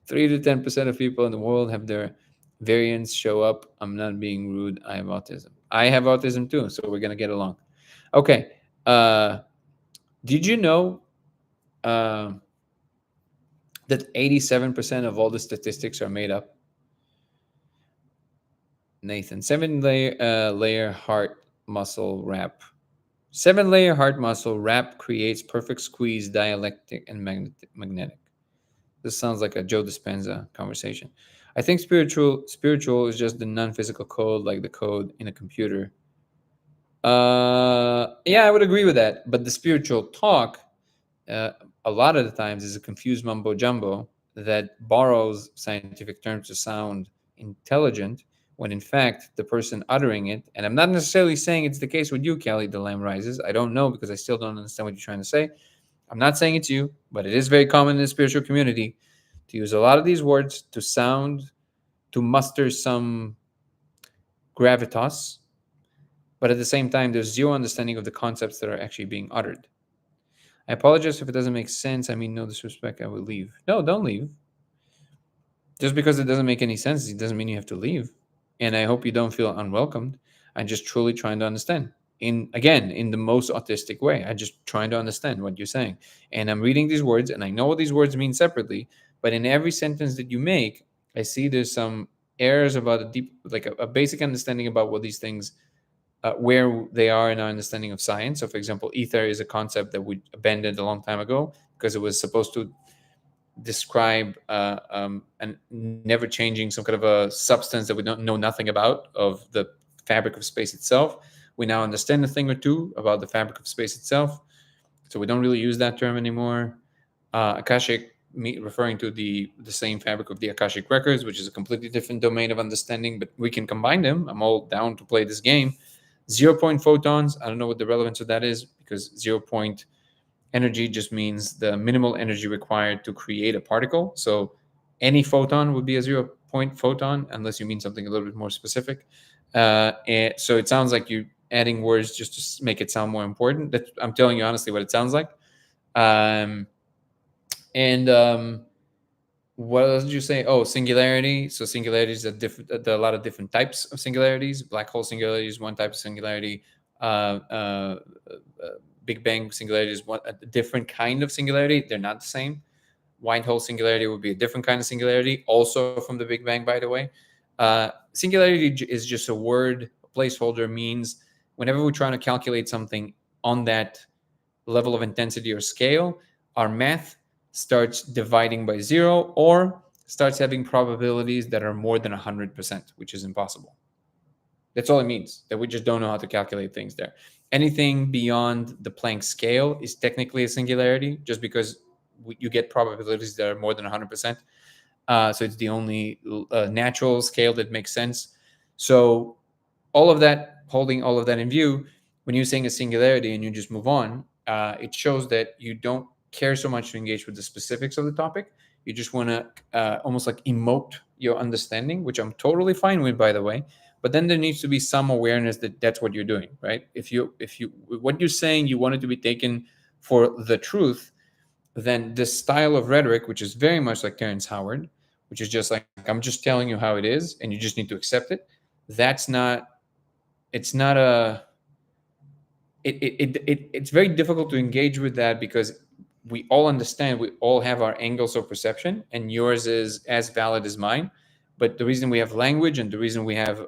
S1: 3 to 10% of people in the world have their variants show up. I'm not being rude. I have autism. I have autism too, so we're gonna get along. Okay. Did you know that 87% of all the statistics are made up? Nathan, 7-layer heart muscle wrap. 7-layer heart muscle wrap creates perfect squeeze, dielectric and magnetic. This sounds like a Joe Dispenza conversation. I think spiritual is just the non-physical code, like the code in a computer. Yeah, I would agree with that. But the spiritual talk, a lot of the times, is a confused mumbo jumbo that borrows scientific terms to sound intelligent, when in fact the person uttering it, and I'm not necessarily saying it's the case with you, Kelly, the Lamb Rises. I don't know because I still don't understand what you're trying to say. I'm not saying it's you, but it is very common in the spiritual community to use a lot of these words to muster some gravitas, but at the same time, there's zero understanding of the concepts that are actually being uttered. I apologize if it doesn't make sense. I mean, no disrespect, I will leave. No, don't leave. Just because it doesn't make any sense, it doesn't mean you have to leave. and I hope you don't feel unwelcomed. I'm just truly trying to understand. In the most autistic way. I'm just trying to understand what you're saying. And I'm reading these words and I know what these words mean separately, but in every sentence that you make, I see there's some errors about a deep, like a basic understanding about what these things, where they are in our understanding of science. So, for example, ether is a concept that we abandoned a long time ago because it was supposed to describe and never changing some kind of a substance that we don't know nothing about of the fabric of space itself. We now understand a thing or two about the fabric of space itself, so we don't really use that term anymore. Akashic, referring to the same fabric of the Akashic records, which is a completely different domain of understanding, but we can combine them. I'm all down to play this game. 0 point photons, I don't know what the relevance of that is, because 0 point energy just means the minimal energy required to create a particle. So any photon would be a 0 point photon, unless you mean something a little bit more specific. And so it sounds like you adding words just to make it sound more important. That, I'm telling you honestly what it sounds like. And what else did you say? Oh, singularity. So singularities are different. There are a lot of different types of singularities. Black hole singularity is one type of singularity. Big Bang singularity is a different kind of singularity. They're not the same. White hole singularity would be a different kind of singularity, also from the Big Bang, by the way. Singularity is just a word, a placeholder, means whenever we're trying to calculate something on that level of intensity or scale, our math starts dividing by 0 or starts having probabilities that are more than 100%, which is impossible. That's all it means, that we just don't know how to calculate things there. Anything beyond the Planck scale is technically a singularity, just because you get probabilities that are more than 100%. So it's the only natural scale that makes sense. So all of that, holding all of that in view, when you're saying a singularity and you just move on, it shows that you don't care so much to engage with the specifics of the topic. You just want to almost like emote your understanding, which I'm totally fine with, by the way. But then there needs to be some awareness that that's what you're doing, right? If you what you're saying, you want it to be taken for the truth, then this style of rhetoric, which is very much like Terrence Howard, which is just like, I'm just telling you how it is and you just need to accept it. That's not, it's not a, it's very difficult to engage with that, because we all understand, we all have our angles of perception, and yours is as valid as mine. But the reason we have language and the reason we have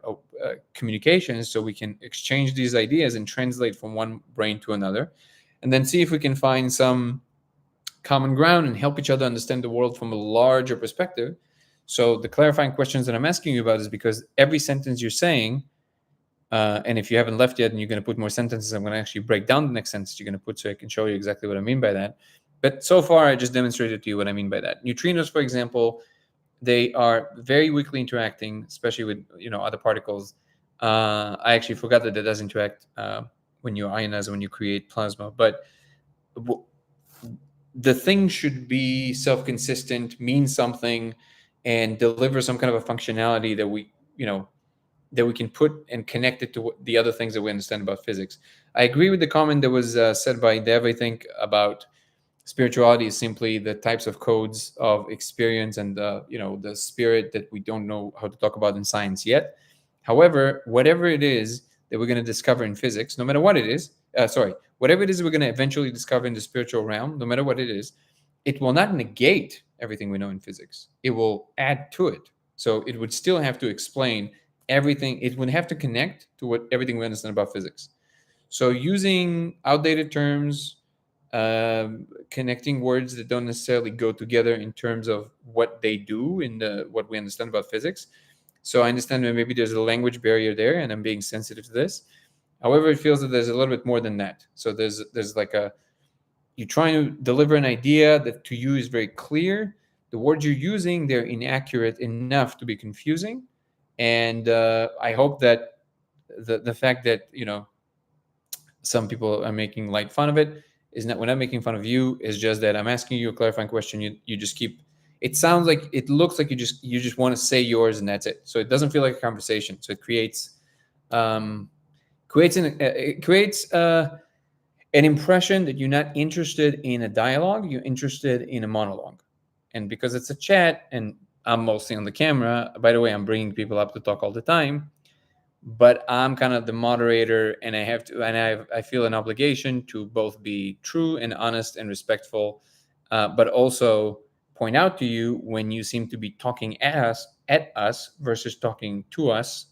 S1: communication is so we can exchange these ideas and translate from one brain to another, and then see if we can find some common ground and help each other understand the world from a larger perspective. So the clarifying questions that I'm asking you about is because every sentence you're saying, and if you haven't left yet and you're going to put more sentences, I'm going to actually break down the next sentence you're going to put so I can show you exactly what I mean by that. But so far, I just demonstrated to you what I mean by that. Neutrinos, for example, they are very weakly interacting, especially with other particles. I actually forgot that it does interact when you ionize, when you create plasma. But the thing should be self-consistent, mean something, and deliver some kind of a functionality that that we can put and connect it to the other things that we understand about physics. I agree with the comment that was said by Dev, I think, about spirituality is simply the types of codes of experience and the spirit that we don't know how to talk about in science yet. However, whatever it is that we're going to discover in physics, no matter what it is, whatever it is we're going to eventually discover in the spiritual realm, no matter what it is, it will not negate everything we know in physics. It will add to it. So it would still have to explain everything. It would have to connect to everything we understand about physics. So using outdated terms, connecting words that don't necessarily go together in terms of what they do in what we understand about physics. So I understand that maybe there's a language barrier there, and I'm being sensitive to this. However, it feels that there's a little bit more than that. So there's like you're trying to deliver an idea that to you is very clear. The words you're using, they're inaccurate enough to be confusing. And I hope that the fact that some people are making light fun of it is not, we're not making fun of you. It's just that I'm asking you a clarifying question. You just keep. It sounds like, it looks like you just want to say yours and that's it. So it doesn't feel like a conversation. So it creates an impression that you're not interested in a dialogue. You're interested in a monologue, and because it's a chat and I'm mostly on the camera. By the way, I'm bringing people up to talk all the time, but I'm kind of the moderator, and I feel an obligation to both be true and honest and respectful, but also point out to you when you seem to be talking at us versus talking to us.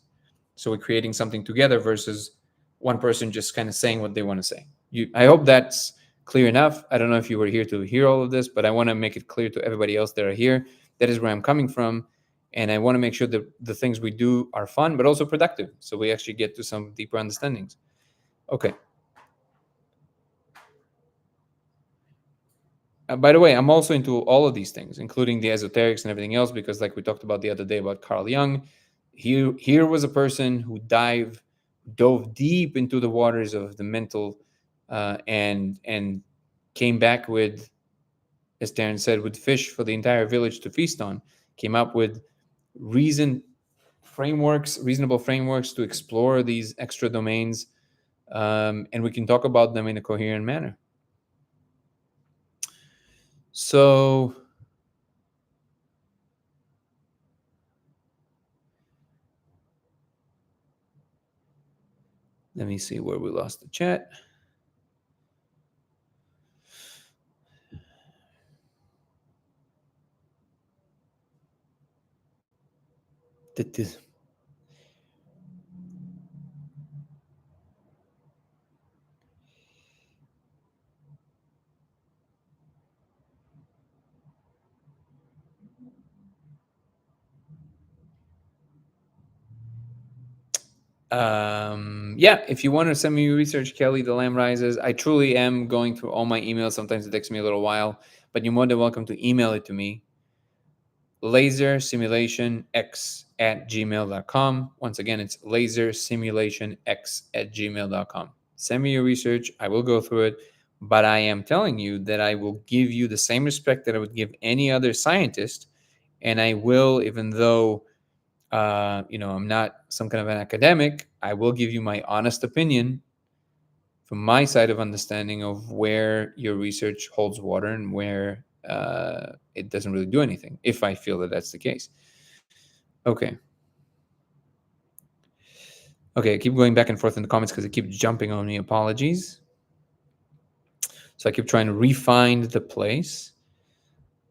S1: So we're creating something together versus one person just kind of saying what they want to say. I hope that's clear enough. I don't know if you were here to hear all of this, but I want to make it clear to everybody else that are here. That is where I'm coming from. And I want to make sure that the things we do are fun, but also productive. So we actually get to some deeper understandings. Okay. By the way, I'm also into all of these things, including the esoterics and everything else, because like we talked about the other day about Carl Jung, here was a person who dove deep into the waters of the mental, and came back with, as Darren said, with fish for the entire village to feast on. Came up with reasonable frameworks to explore these extra domains, and we can talk about them in a coherent manner. So let me see where we lost the chat. Yeah, if you want to send me your research, Kelly, the Lamb Rises, I truly am going through all my emails. Sometimes it takes me a little while, but you're more than welcome to email it to me. lasersimulationx@gmail.com. Once again, it's lasersimulationx@gmail.com. Send me your research. I will go through it, but I am telling you that I will give you the same respect that I would give any other scientist. And I will, even though I'm not some kind of an academic, I will give you my honest opinion from my side of understanding of where your research holds water and where it doesn't really do anything, if I feel that that's the case. Okay. Okay, I keep going back and forth in the comments because it keeps jumping on me. Apologies. So I keep trying to refine the place.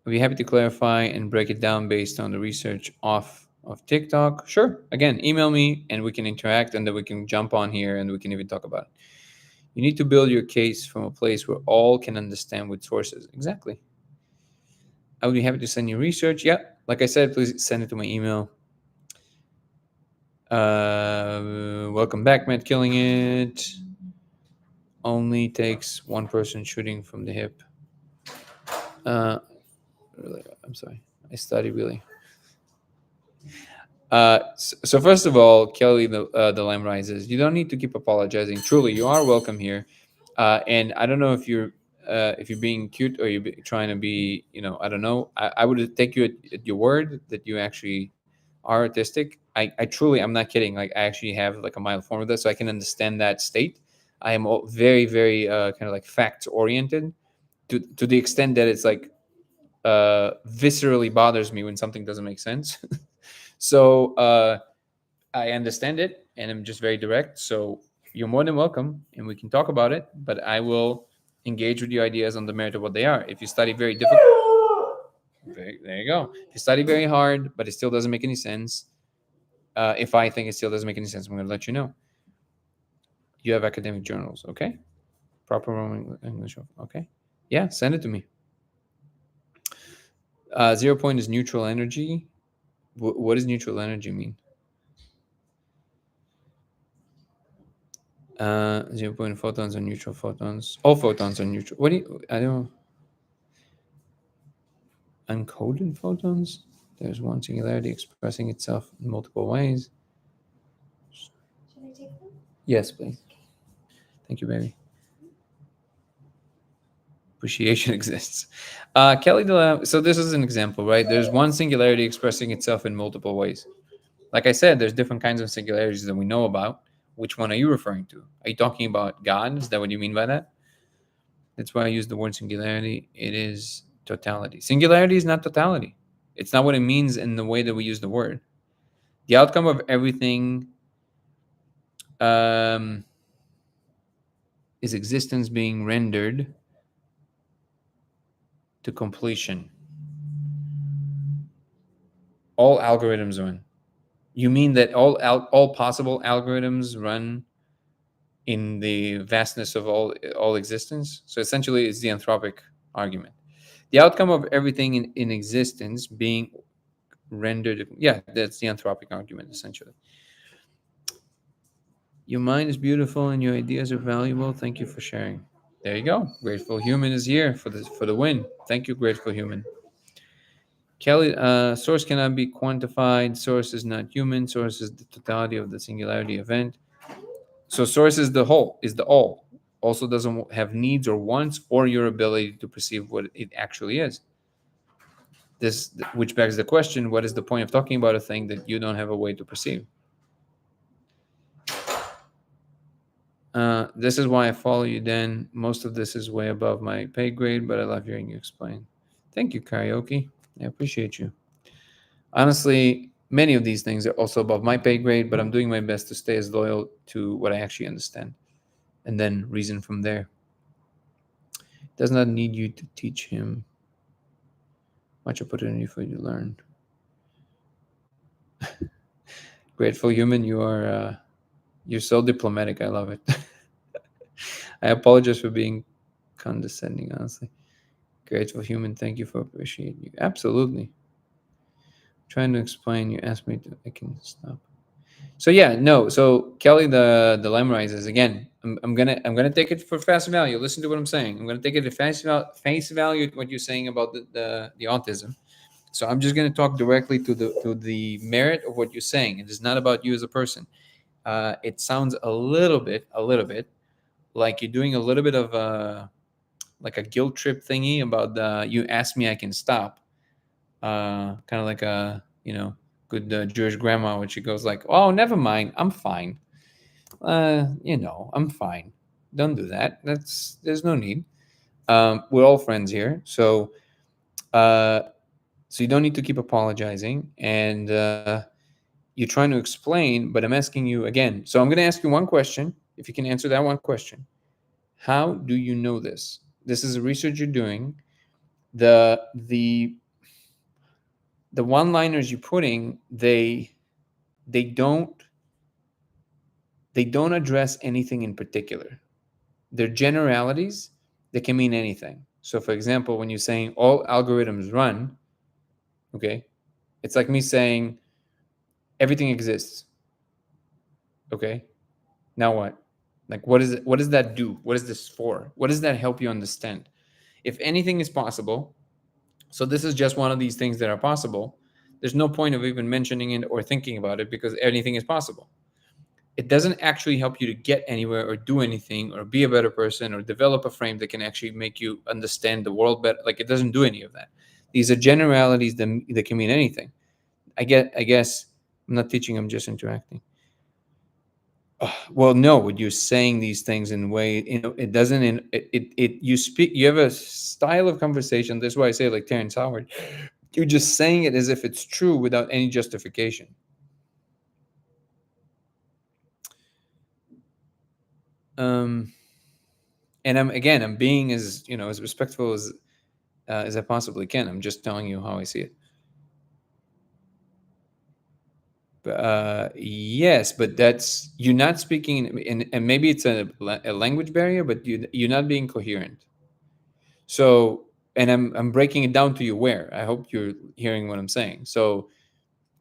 S1: I'll be happy to clarify and break it down based on the research of TikTok. Sure. Again, email me and we can interact, and then we can jump on here and we can even talk about it. You need to build your case from a place where all can understand with sources. Exactly. I would be happy to send you research. Yeah. Like I said, please send it to my email. Welcome back, Matt. Killing it. Only takes one person shooting from the hip. Really, I'm sorry. I study really. So first of all, Kelly, the Lamb Rises, you don't need to keep apologizing. Truly, you are welcome here. And I don't know if you're being cute or you're trying to be, I don't know. I would take you at your word that you actually are artistic. I truly, I'm not kidding. Like I actually have like a mild form of this, so I can understand that state. I am very, very kind of like fact oriented to the extent that it's like viscerally bothers me when something doesn't make sense. So I understand it, and I'm just very direct. So you're more than welcome, and we can talk about it. But I will engage with your ideas on the merit of what they are. If you study very difficult, there you go. If you study very hard, but it still doesn't make any sense, if I think it still doesn't make any sense, I'm going to let you know. You have academic journals, okay? Proper Roman English, okay? Yeah, send it to me. 0 point is neutral energy. What does neutral energy mean? 0 point photons are neutral photons. All photons are neutral. What do you? I don't. Uncoded photons. There's one singularity expressing itself in multiple ways.
S2: Should I take them?
S1: Yes, please. Thank you, baby. Appreciation exists. Kelly DeLam. So this is an example, right? There's one singularity expressing itself in multiple ways. Like I said, there's different kinds of singularities that we know about. Which one are you referring to? Are you talking about God? Is that what you mean by that? That's why I use the word singularity. It is totality. Singularity is not totality. It's not what it means in the way that we use the word. The outcome of everything is existence being rendered to completion. All algorithms run. You mean that all possible algorithms run in the vastness of all existence? So essentially, it's the anthropic argument. The outcome of everything in existence being rendered. Yeah, that's the anthropic argument, essentially. Your mind is beautiful and your ideas are valuable. Thank you for sharing. There you go. Grateful Human is here for the win. Thank you, Grateful Human. Kelly, source cannot be quantified. Source is not human. Source is the totality of the singularity event. So source is the whole, is the all. Also doesn't have needs or wants or your ability to perceive what it actually is. This, which begs the question: what is the point of talking about a thing that you don't have a way to perceive? This is why I follow you, Dan. Most of this is way above my pay grade, but I love hearing you explain. Thank you, Karaoke. I appreciate you. Honestly, many of these things are also above my pay grade, but I'm doing my best to stay as loyal to what I actually understand and then reason from there. Does not need you to teach him. Much opportunity for you to learn. Grateful Human, you're so diplomatic. I love it. I apologize for being condescending, honestly. Grateful Human, thank you for appreciating you. Absolutely. Trying to explain, you asked me to, I can stop. So yeah, no. So Kelly, the dilemmarizes again. I'm gonna take it for face value. Listen to what I'm saying. I'm gonna take it at face value what you're saying about the autism. So I'm just gonna talk directly to the merit of what you're saying. It is not about you as a person. It sounds a little bit like you're doing a little bit of like a guilt trip thingy about you asked me I can stop. Kind of like a good Jewish grandma when she goes like, "Oh, never mind, I'm fine. I'm fine. Don't do that. There's no need. We're all friends here, so you don't need to keep apologizing." And you're trying to explain, but I'm asking you again. So I'm going to ask you one question. If you can answer that one question, how do you know this? This is a research you're doing. The one-liners you're putting, they don't address anything in particular. They're generalities that can mean anything. So for example, when you're saying all algorithms run, okay, it's like me saying everything exists. Okay, now what? Like, what does that do? What is this for? What does that help you understand? If anything is possible, so this is just one of these things that are possible, there's no point of even mentioning it or thinking about it because anything is possible. It doesn't actually help you to get anywhere or do anything or be a better person or develop a frame that can actually make you understand the world better. Like, it doesn't do any of that. These are generalities that can mean anything. I guess I'm not teaching, I'm just interacting. Well, no, when you're saying these things in a way, it doesn't, you have a style of conversation. That's why I say, like Terrence Howard, you're just saying it as if it's true without any justification. And I'm being as as respectful as I possibly can. I'm just telling you how I see it. Yes, but that's, you're not speaking, and maybe it's a language barrier, but you're not being coherent. So, and I'm breaking it down to you where. I hope you're hearing what I'm saying. So,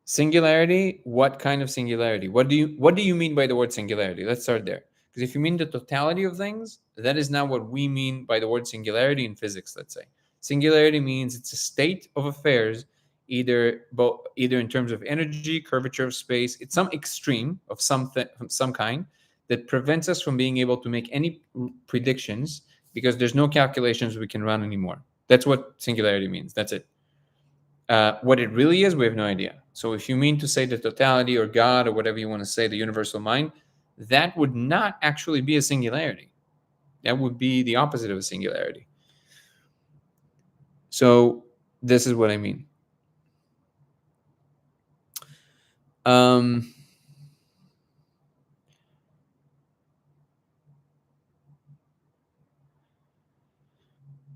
S1: singularity, what kind of singularity? What do you mean by the word singularity? Let's start there. Because if you mean the totality of things, that is not what we mean by the word singularity in physics, let's say. Singularity means it's a state of affairs, either in terms of energy, curvature of space, it's some extreme of some kind that prevents us from being able to make any predictions because there's no calculations we can run anymore. That's what singularity means. That's it. What it really is, we have no idea. So if you mean to say the totality or God or whatever you want to say, the universal mind, that would not actually be a singularity. That would be the opposite of a singularity. So this is what I mean. Um,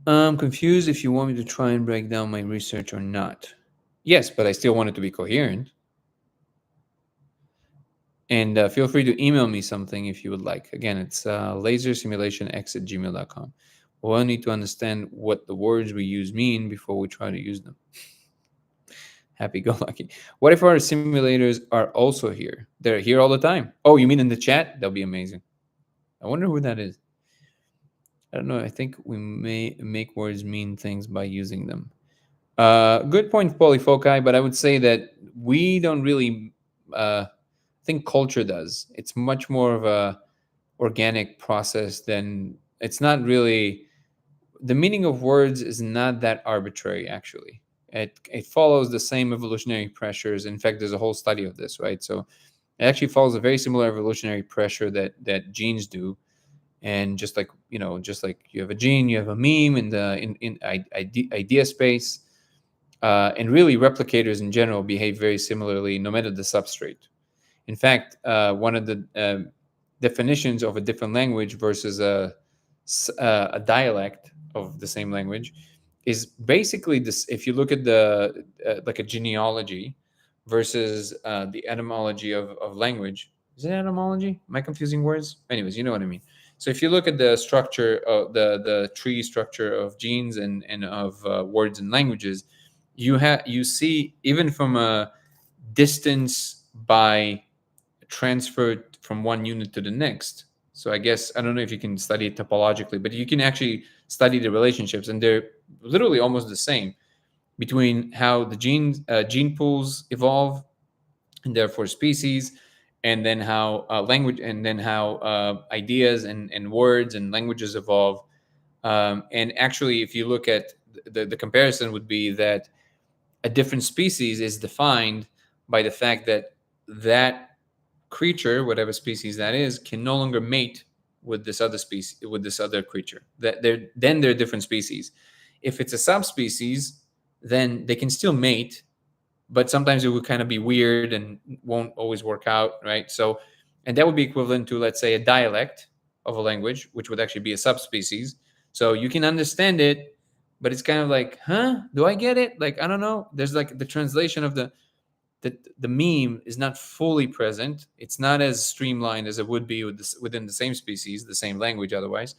S1: I'm confused if you want me to try and break down my research or not. Yes, but I still want it to be coherent. And feel free to email me something if you would like. Again, it's lasersimulationx@gmail.com. We'll need to understand what the words we use mean before we try to use them. Happy go lucky. What if our simulators are also here? They're here all the time. Oh, you mean in the chat? That'll be amazing. I wonder who that is. I don't know. I think we may make words mean things by using them. Good point, Polyfoci, but I would say that we don't really think culture does. It's much more of a organic process than it's not really the meaning of words is not that arbitrary actually. It follows the same evolutionary pressures. In fact, there's a whole study of this, right? So it actually follows a very similar evolutionary pressure that genes do. And just like just like you have a gene, you have a meme in the idea space. And really, replicators in general behave very similarly, no matter the substrate. In fact, one of the definitions of a different language versus a dialect of the same language is basically this. If you look at the like a genealogy versus the etymology of language, is it etymology? Am I confusing words? Anyways, you know what I mean. So if you look at the structure of the tree structure of genes and of words and languages, you see even from a distance by transferred from one unit to the next. So I guess I don't know if you can study it topologically, but you can actually study the relationships, and they're literally almost the same between how the gene pools evolve, and therefore species, and then how language, and then how ideas and words and languages evolve. And actually, if you look at the comparison, would be that a different species is defined by the fact that that creature, whatever species that is, can no longer mate with this other species, with this other creature. That they're different species. If it's a subspecies, then they can still mate, but sometimes it would kind of be weird and won't always work out, right? So, and that would be equivalent to, let's say, a dialect of a language, which would actually be a subspecies. So you can understand it, but it's kind of like, huh? Do I get it? Like, I don't know. There's like the translation of the meme is not fully present. It's not as streamlined as it would be within the same species, the same language otherwise.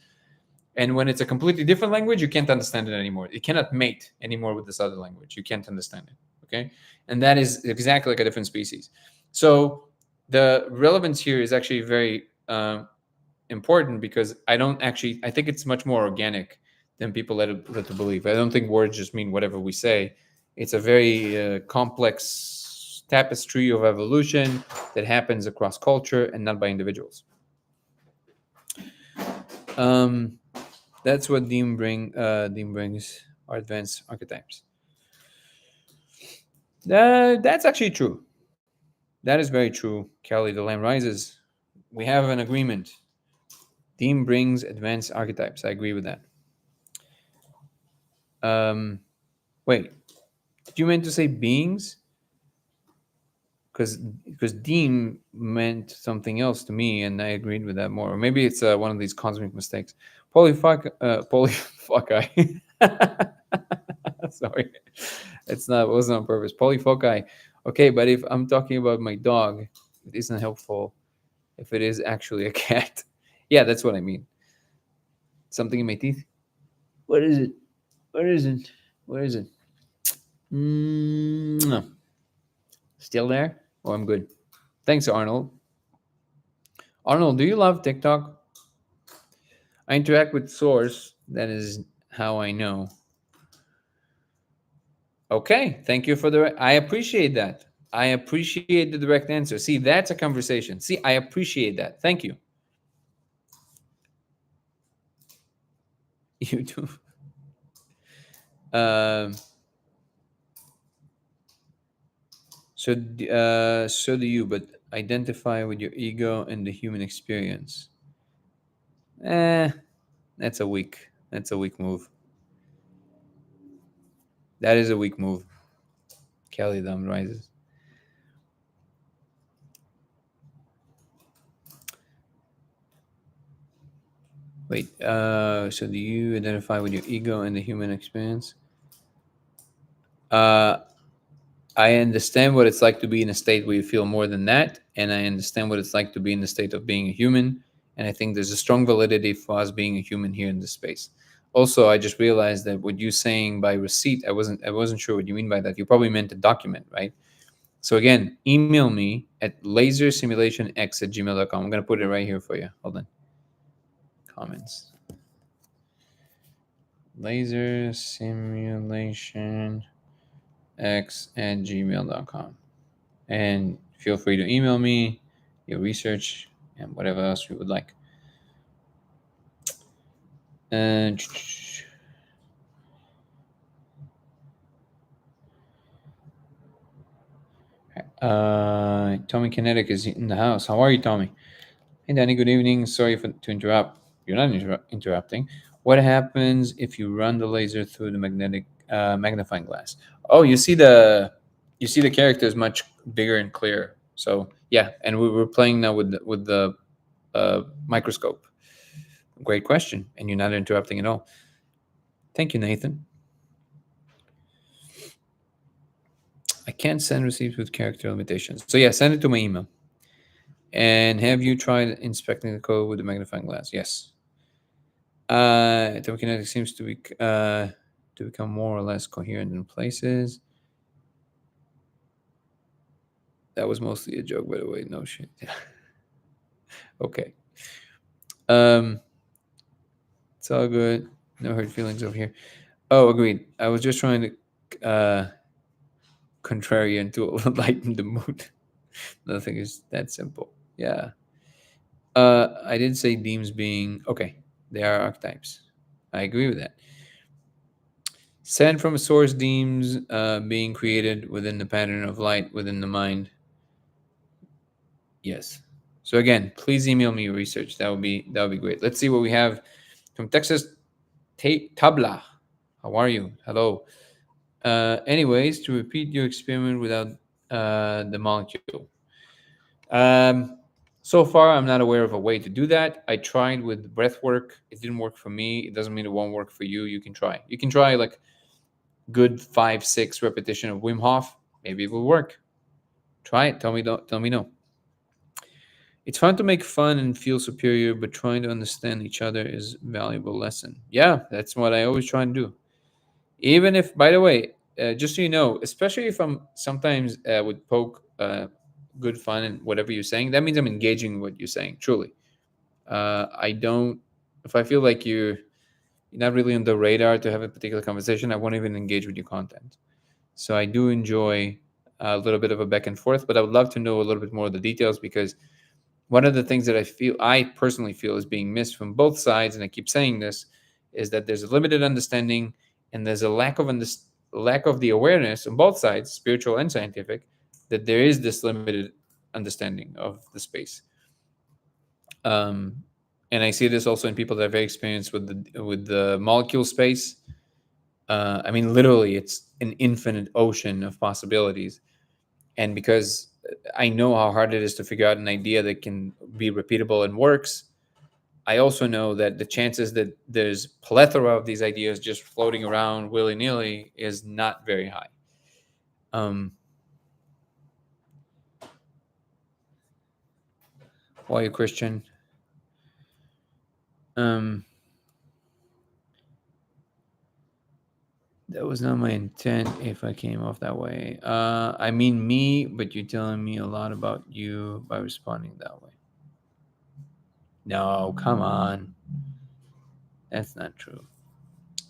S1: And when it's a completely different language, you can't understand it anymore. It cannot mate anymore with this other language. You can't understand it. Okay. And that is exactly like a different species. So the relevance here is actually very important because I think it's much more organic than people let to believe. I don't think words just mean whatever we say. It's a very complex tapestry of evolution that happens across culture and not by individuals. Um, that's what Dean brings our advanced archetypes. That's actually true. That is very true, Kelly. The Lamb rises. We have an agreement. Dean brings advanced archetypes. I agree with that. Wait, did you meant to say beings? Because Dean meant something else to me, and I agreed with that more. Or maybe it's one of these cosmic mistakes. Polyfoci. Sorry, it's not. It wasn't on purpose. Polyfoci. Okay, but if I'm talking about my dog, it isn't helpful. If it is actually a cat, yeah, that's what I mean. Something in my teeth. What is it? Where is it? Where is it? No. Still there? Oh, I'm good. Thanks, Arnold. Arnold, do you love TikTok? I interact with Source. That is how I know. Okay, thank you for I appreciate that. I appreciate the direct answer. See, that's a conversation. See, I appreciate that. Thank you. You too. Um, so do you, but identify with your ego and the human experience. That's a weak. That's a weak move. That is a weak move. Kelly Dam rises. Wait, so do you identify with your ego and the human experience? Uh, I understand what it's like to be in a state where you feel more than that, and I understand what it's like to be in the state of being a human. And I think there's a strong validity for us being a human here in this space. Also, I just realized that what you saying by receipt, I wasn't sure what you mean by that. You probably meant a document, right? So again, email me at lasersimulationx@gmail.com. I'm gonna put it right here for you. Hold on. Comments. lasersimulationx@gmail.com. And feel free to email me your research and whatever else you would like. And Tommy Kinetic is in the house. How are you, Tommy? Hey, Danny. Good evening. Sorry to interrupt. You're not interrupting. What happens if you run the laser through the magnetic magnifying glass? Oh, you see the characters much bigger and clearer. So yeah, and we were playing now with the microscope. Great question, and you're not interrupting at all. Thank you, Nathan. I can't send receipts with character limitations. So yeah, send it to my email. And have you tried inspecting the code with the magnifying glass? Yes. Telekinetic seems to become more or less coherent in places. That was mostly a joke, by the way. No shit. Okay. It's all good. No hurt feelings over here. Oh, agreed. I was just trying to contrarian to lighten the mood. Nothing is that simple. Yeah. I did say deems being okay. They are archetypes. I agree with that. Send from a source deems being created within the pattern of light within the mind. Yes. So again, please email me your research. That would be great. Let's see what we have from Texas. Tabla. How are you? Hello. Anyways, to repeat your experiment without the molecule. So far, I'm not aware of a way to do that. I tried with breath work. It didn't work for me. It doesn't mean it won't work for you. You can try. You can try like good 5-6 repetition of Wim Hof. Maybe it will work. Try it. Tell me no. It's fun to make fun and feel superior, but trying to understand each other is a valuable lesson. Yeah, that's what I always try and do. Even if, by the way, just so you know, especially if I'm sometimes would poke good fun and whatever you're saying, that means I'm engaging what you're saying. Truly, I don't. If I feel like you're not really on the radar to have a particular conversation, I won't even engage with your content. So I do enjoy a little bit of a back and forth, but I would love to know a little bit more of the details because one of the things that I personally feel is being missed from both sides, and I keep saying this, is that there's a limited understanding and there's a lack of the awareness on both sides, spiritual and scientific, that there is this limited understanding of the space. And I see this also in people that are very experienced with the molecule space. I mean, literally, it's an infinite ocean of possibilities. And because I know how hard it is to figure out an idea that can be repeatable and works, I also know that the chances that there's plethora of these ideas just floating around willy nilly is not very high. Why you Christian? That was not my intent if I came off that way. I mean me, but you're telling me a lot about you by responding that way. No, come on. That's not true.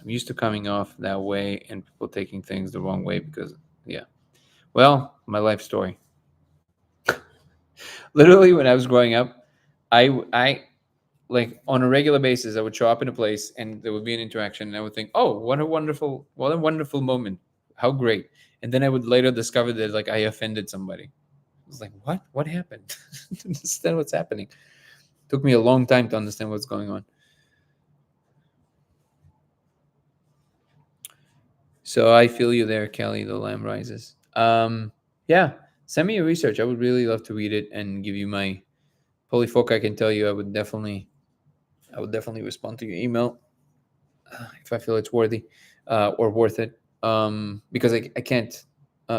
S1: I'm used to coming off that way and people taking things the wrong way because, yeah. Well, my life story. Literally, when I was growing up, I like on a regular basis, I would show up in a place and there would be an interaction, and I would think, "Oh, what a wonderful moment! How great!" And then I would later discover that like I offended somebody. I was like, "What? What happened?" To understand what's happening. Took me a long time to understand what's going on. So I feel you there, Kelly. The lamb rises. Yeah, send me your research. I would really love to read it and give you my polyfolk. I can tell you, I would definitely I will definitely respond to your email if I feel it's worthy or worth it. Because I can't,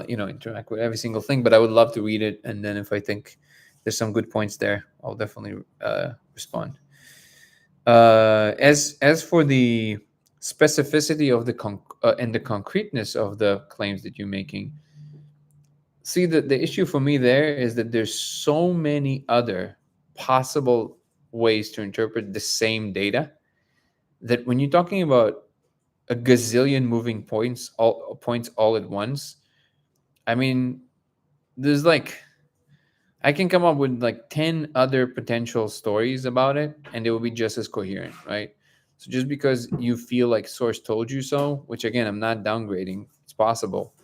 S1: interact with every single thing, but I would love to read it. And then if I think there's some good points there, I'll definitely respond. As for the specificity of and the concreteness of the claims that you're making, see, the issue for me there is that there's so many other possible ways to interpret the same data that when you're talking about a gazillion moving points all at once, I mean, there's like I can come up with like 10 other potential stories about it and they will be just as coherent, right? So just because you feel like source told you so, which again I'm not downgrading, it's possible.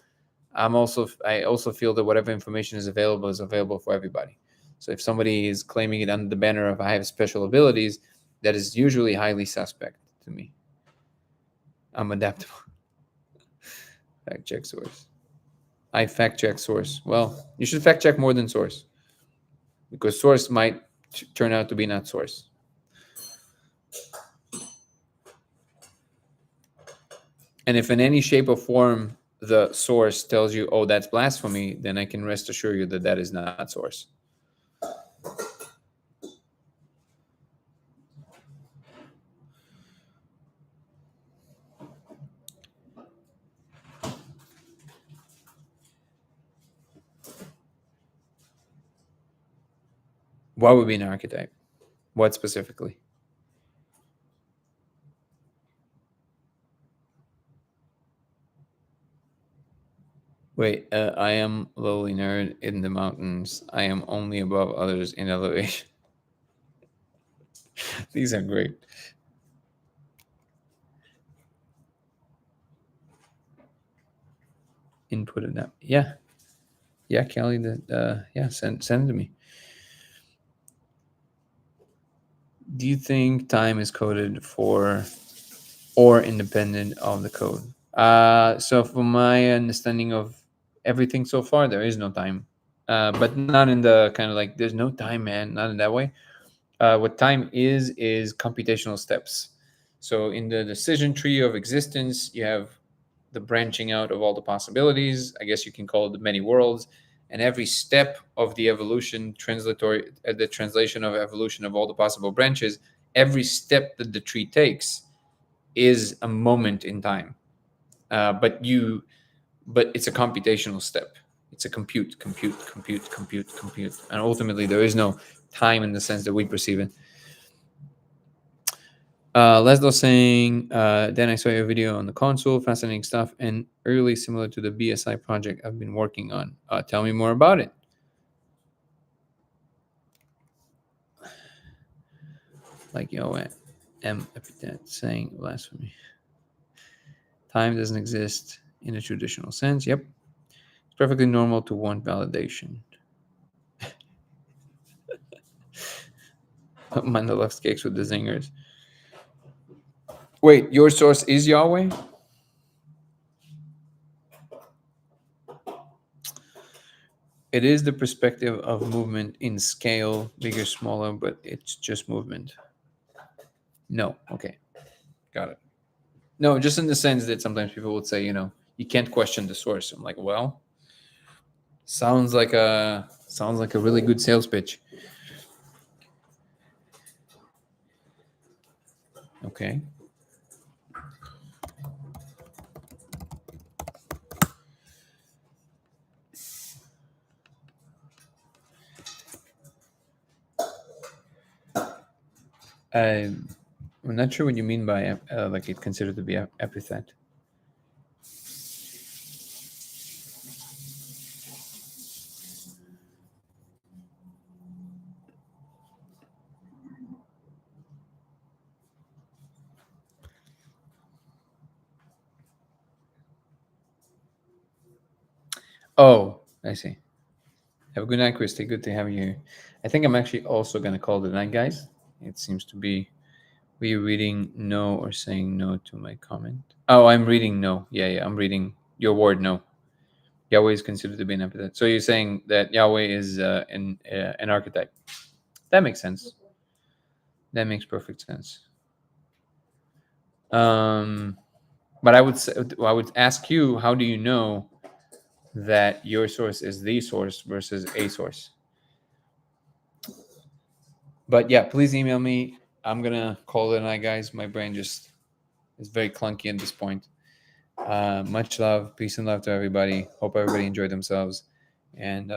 S1: I also feel that whatever information is available for everybody. So if somebody is claiming it under the banner of I have special abilities, that is usually highly suspect to me. I'm adaptable. Fact check source. I fact check source. Well, you should fact check more than source because source might turn out to be not source. And if in any shape or form the source tells you, oh, that's blasphemy, then I can rest assure you that that is not source. What would be an archetype? What specifically? Wait, I am lowly nerd in the mountains. I am only above others in elevation. These are great. Input it now. Yeah. Yeah, Kelly, send it to me. Do you think time is coded for or independent of the code? So from my understanding of everything so far, there is no time. But not in the kind of like there's no time, man, not in that way. What time is computational steps. So in the decision tree of existence, you have the branching out of all the possibilities. I guess you can call it the many worlds. And every step of the evolution, the translation of evolution of all the possible branches, every step that the tree takes is a moment in time. But it's a computational step. It's a compute, and ultimately there is no time in the sense that we perceive it. Laszlo saying, then I saw your video on the console, fascinating stuff, and early similar to the BSI project I've been working on. Tell me more about it. Like, M epithet saying blasphemy. Time doesn't exist in a traditional sense. Yep. It's perfectly normal to want validation. Mandalux cakes with the zingers. Wait, your source is Yahweh? It is the perspective of movement in scale, bigger, smaller, but it's just movement. No. Okay. Got it. No, just in the sense that sometimes people would say, you can't question the source. I'm like, well, sounds like a really good sales pitch. Okay. I'm not sure what you mean by like it considered to be epithet. Oh, I see. Have a good night, Christy. Good to have you here. I think I'm actually also going to call the night, guys. It seems to be. Were you reading no or saying no to my comment? Oh, I'm reading no. Yeah. I'm reading your word no. Yahweh is considered to be an epithet. So you're saying that Yahweh is an archetype. That makes sense. That makes perfect sense. But I would ask you, how do you know that your source is the source versus a source? But yeah, please email me. I'm gonna call it a night, guys. My brain just is very clunky at this point. Much love, peace and love to everybody. Hope everybody enjoyed themselves. And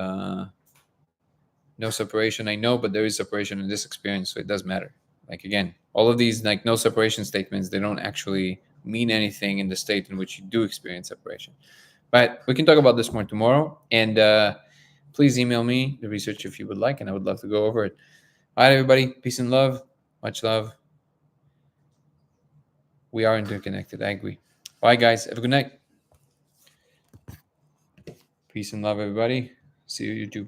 S1: no separation, I know, but there is separation in this experience, so it does matter. Like again, all of these like no separation statements, they don't actually mean anything in the state in which you do experience separation. But we can talk about this more tomorrow. And please email me the research if you would like, and I would love to go over it. All right, everybody. Peace and love. Much love. We are interconnected. I agree. Bye, guys. Have a good night. Peace and love, everybody. See you, YouTube.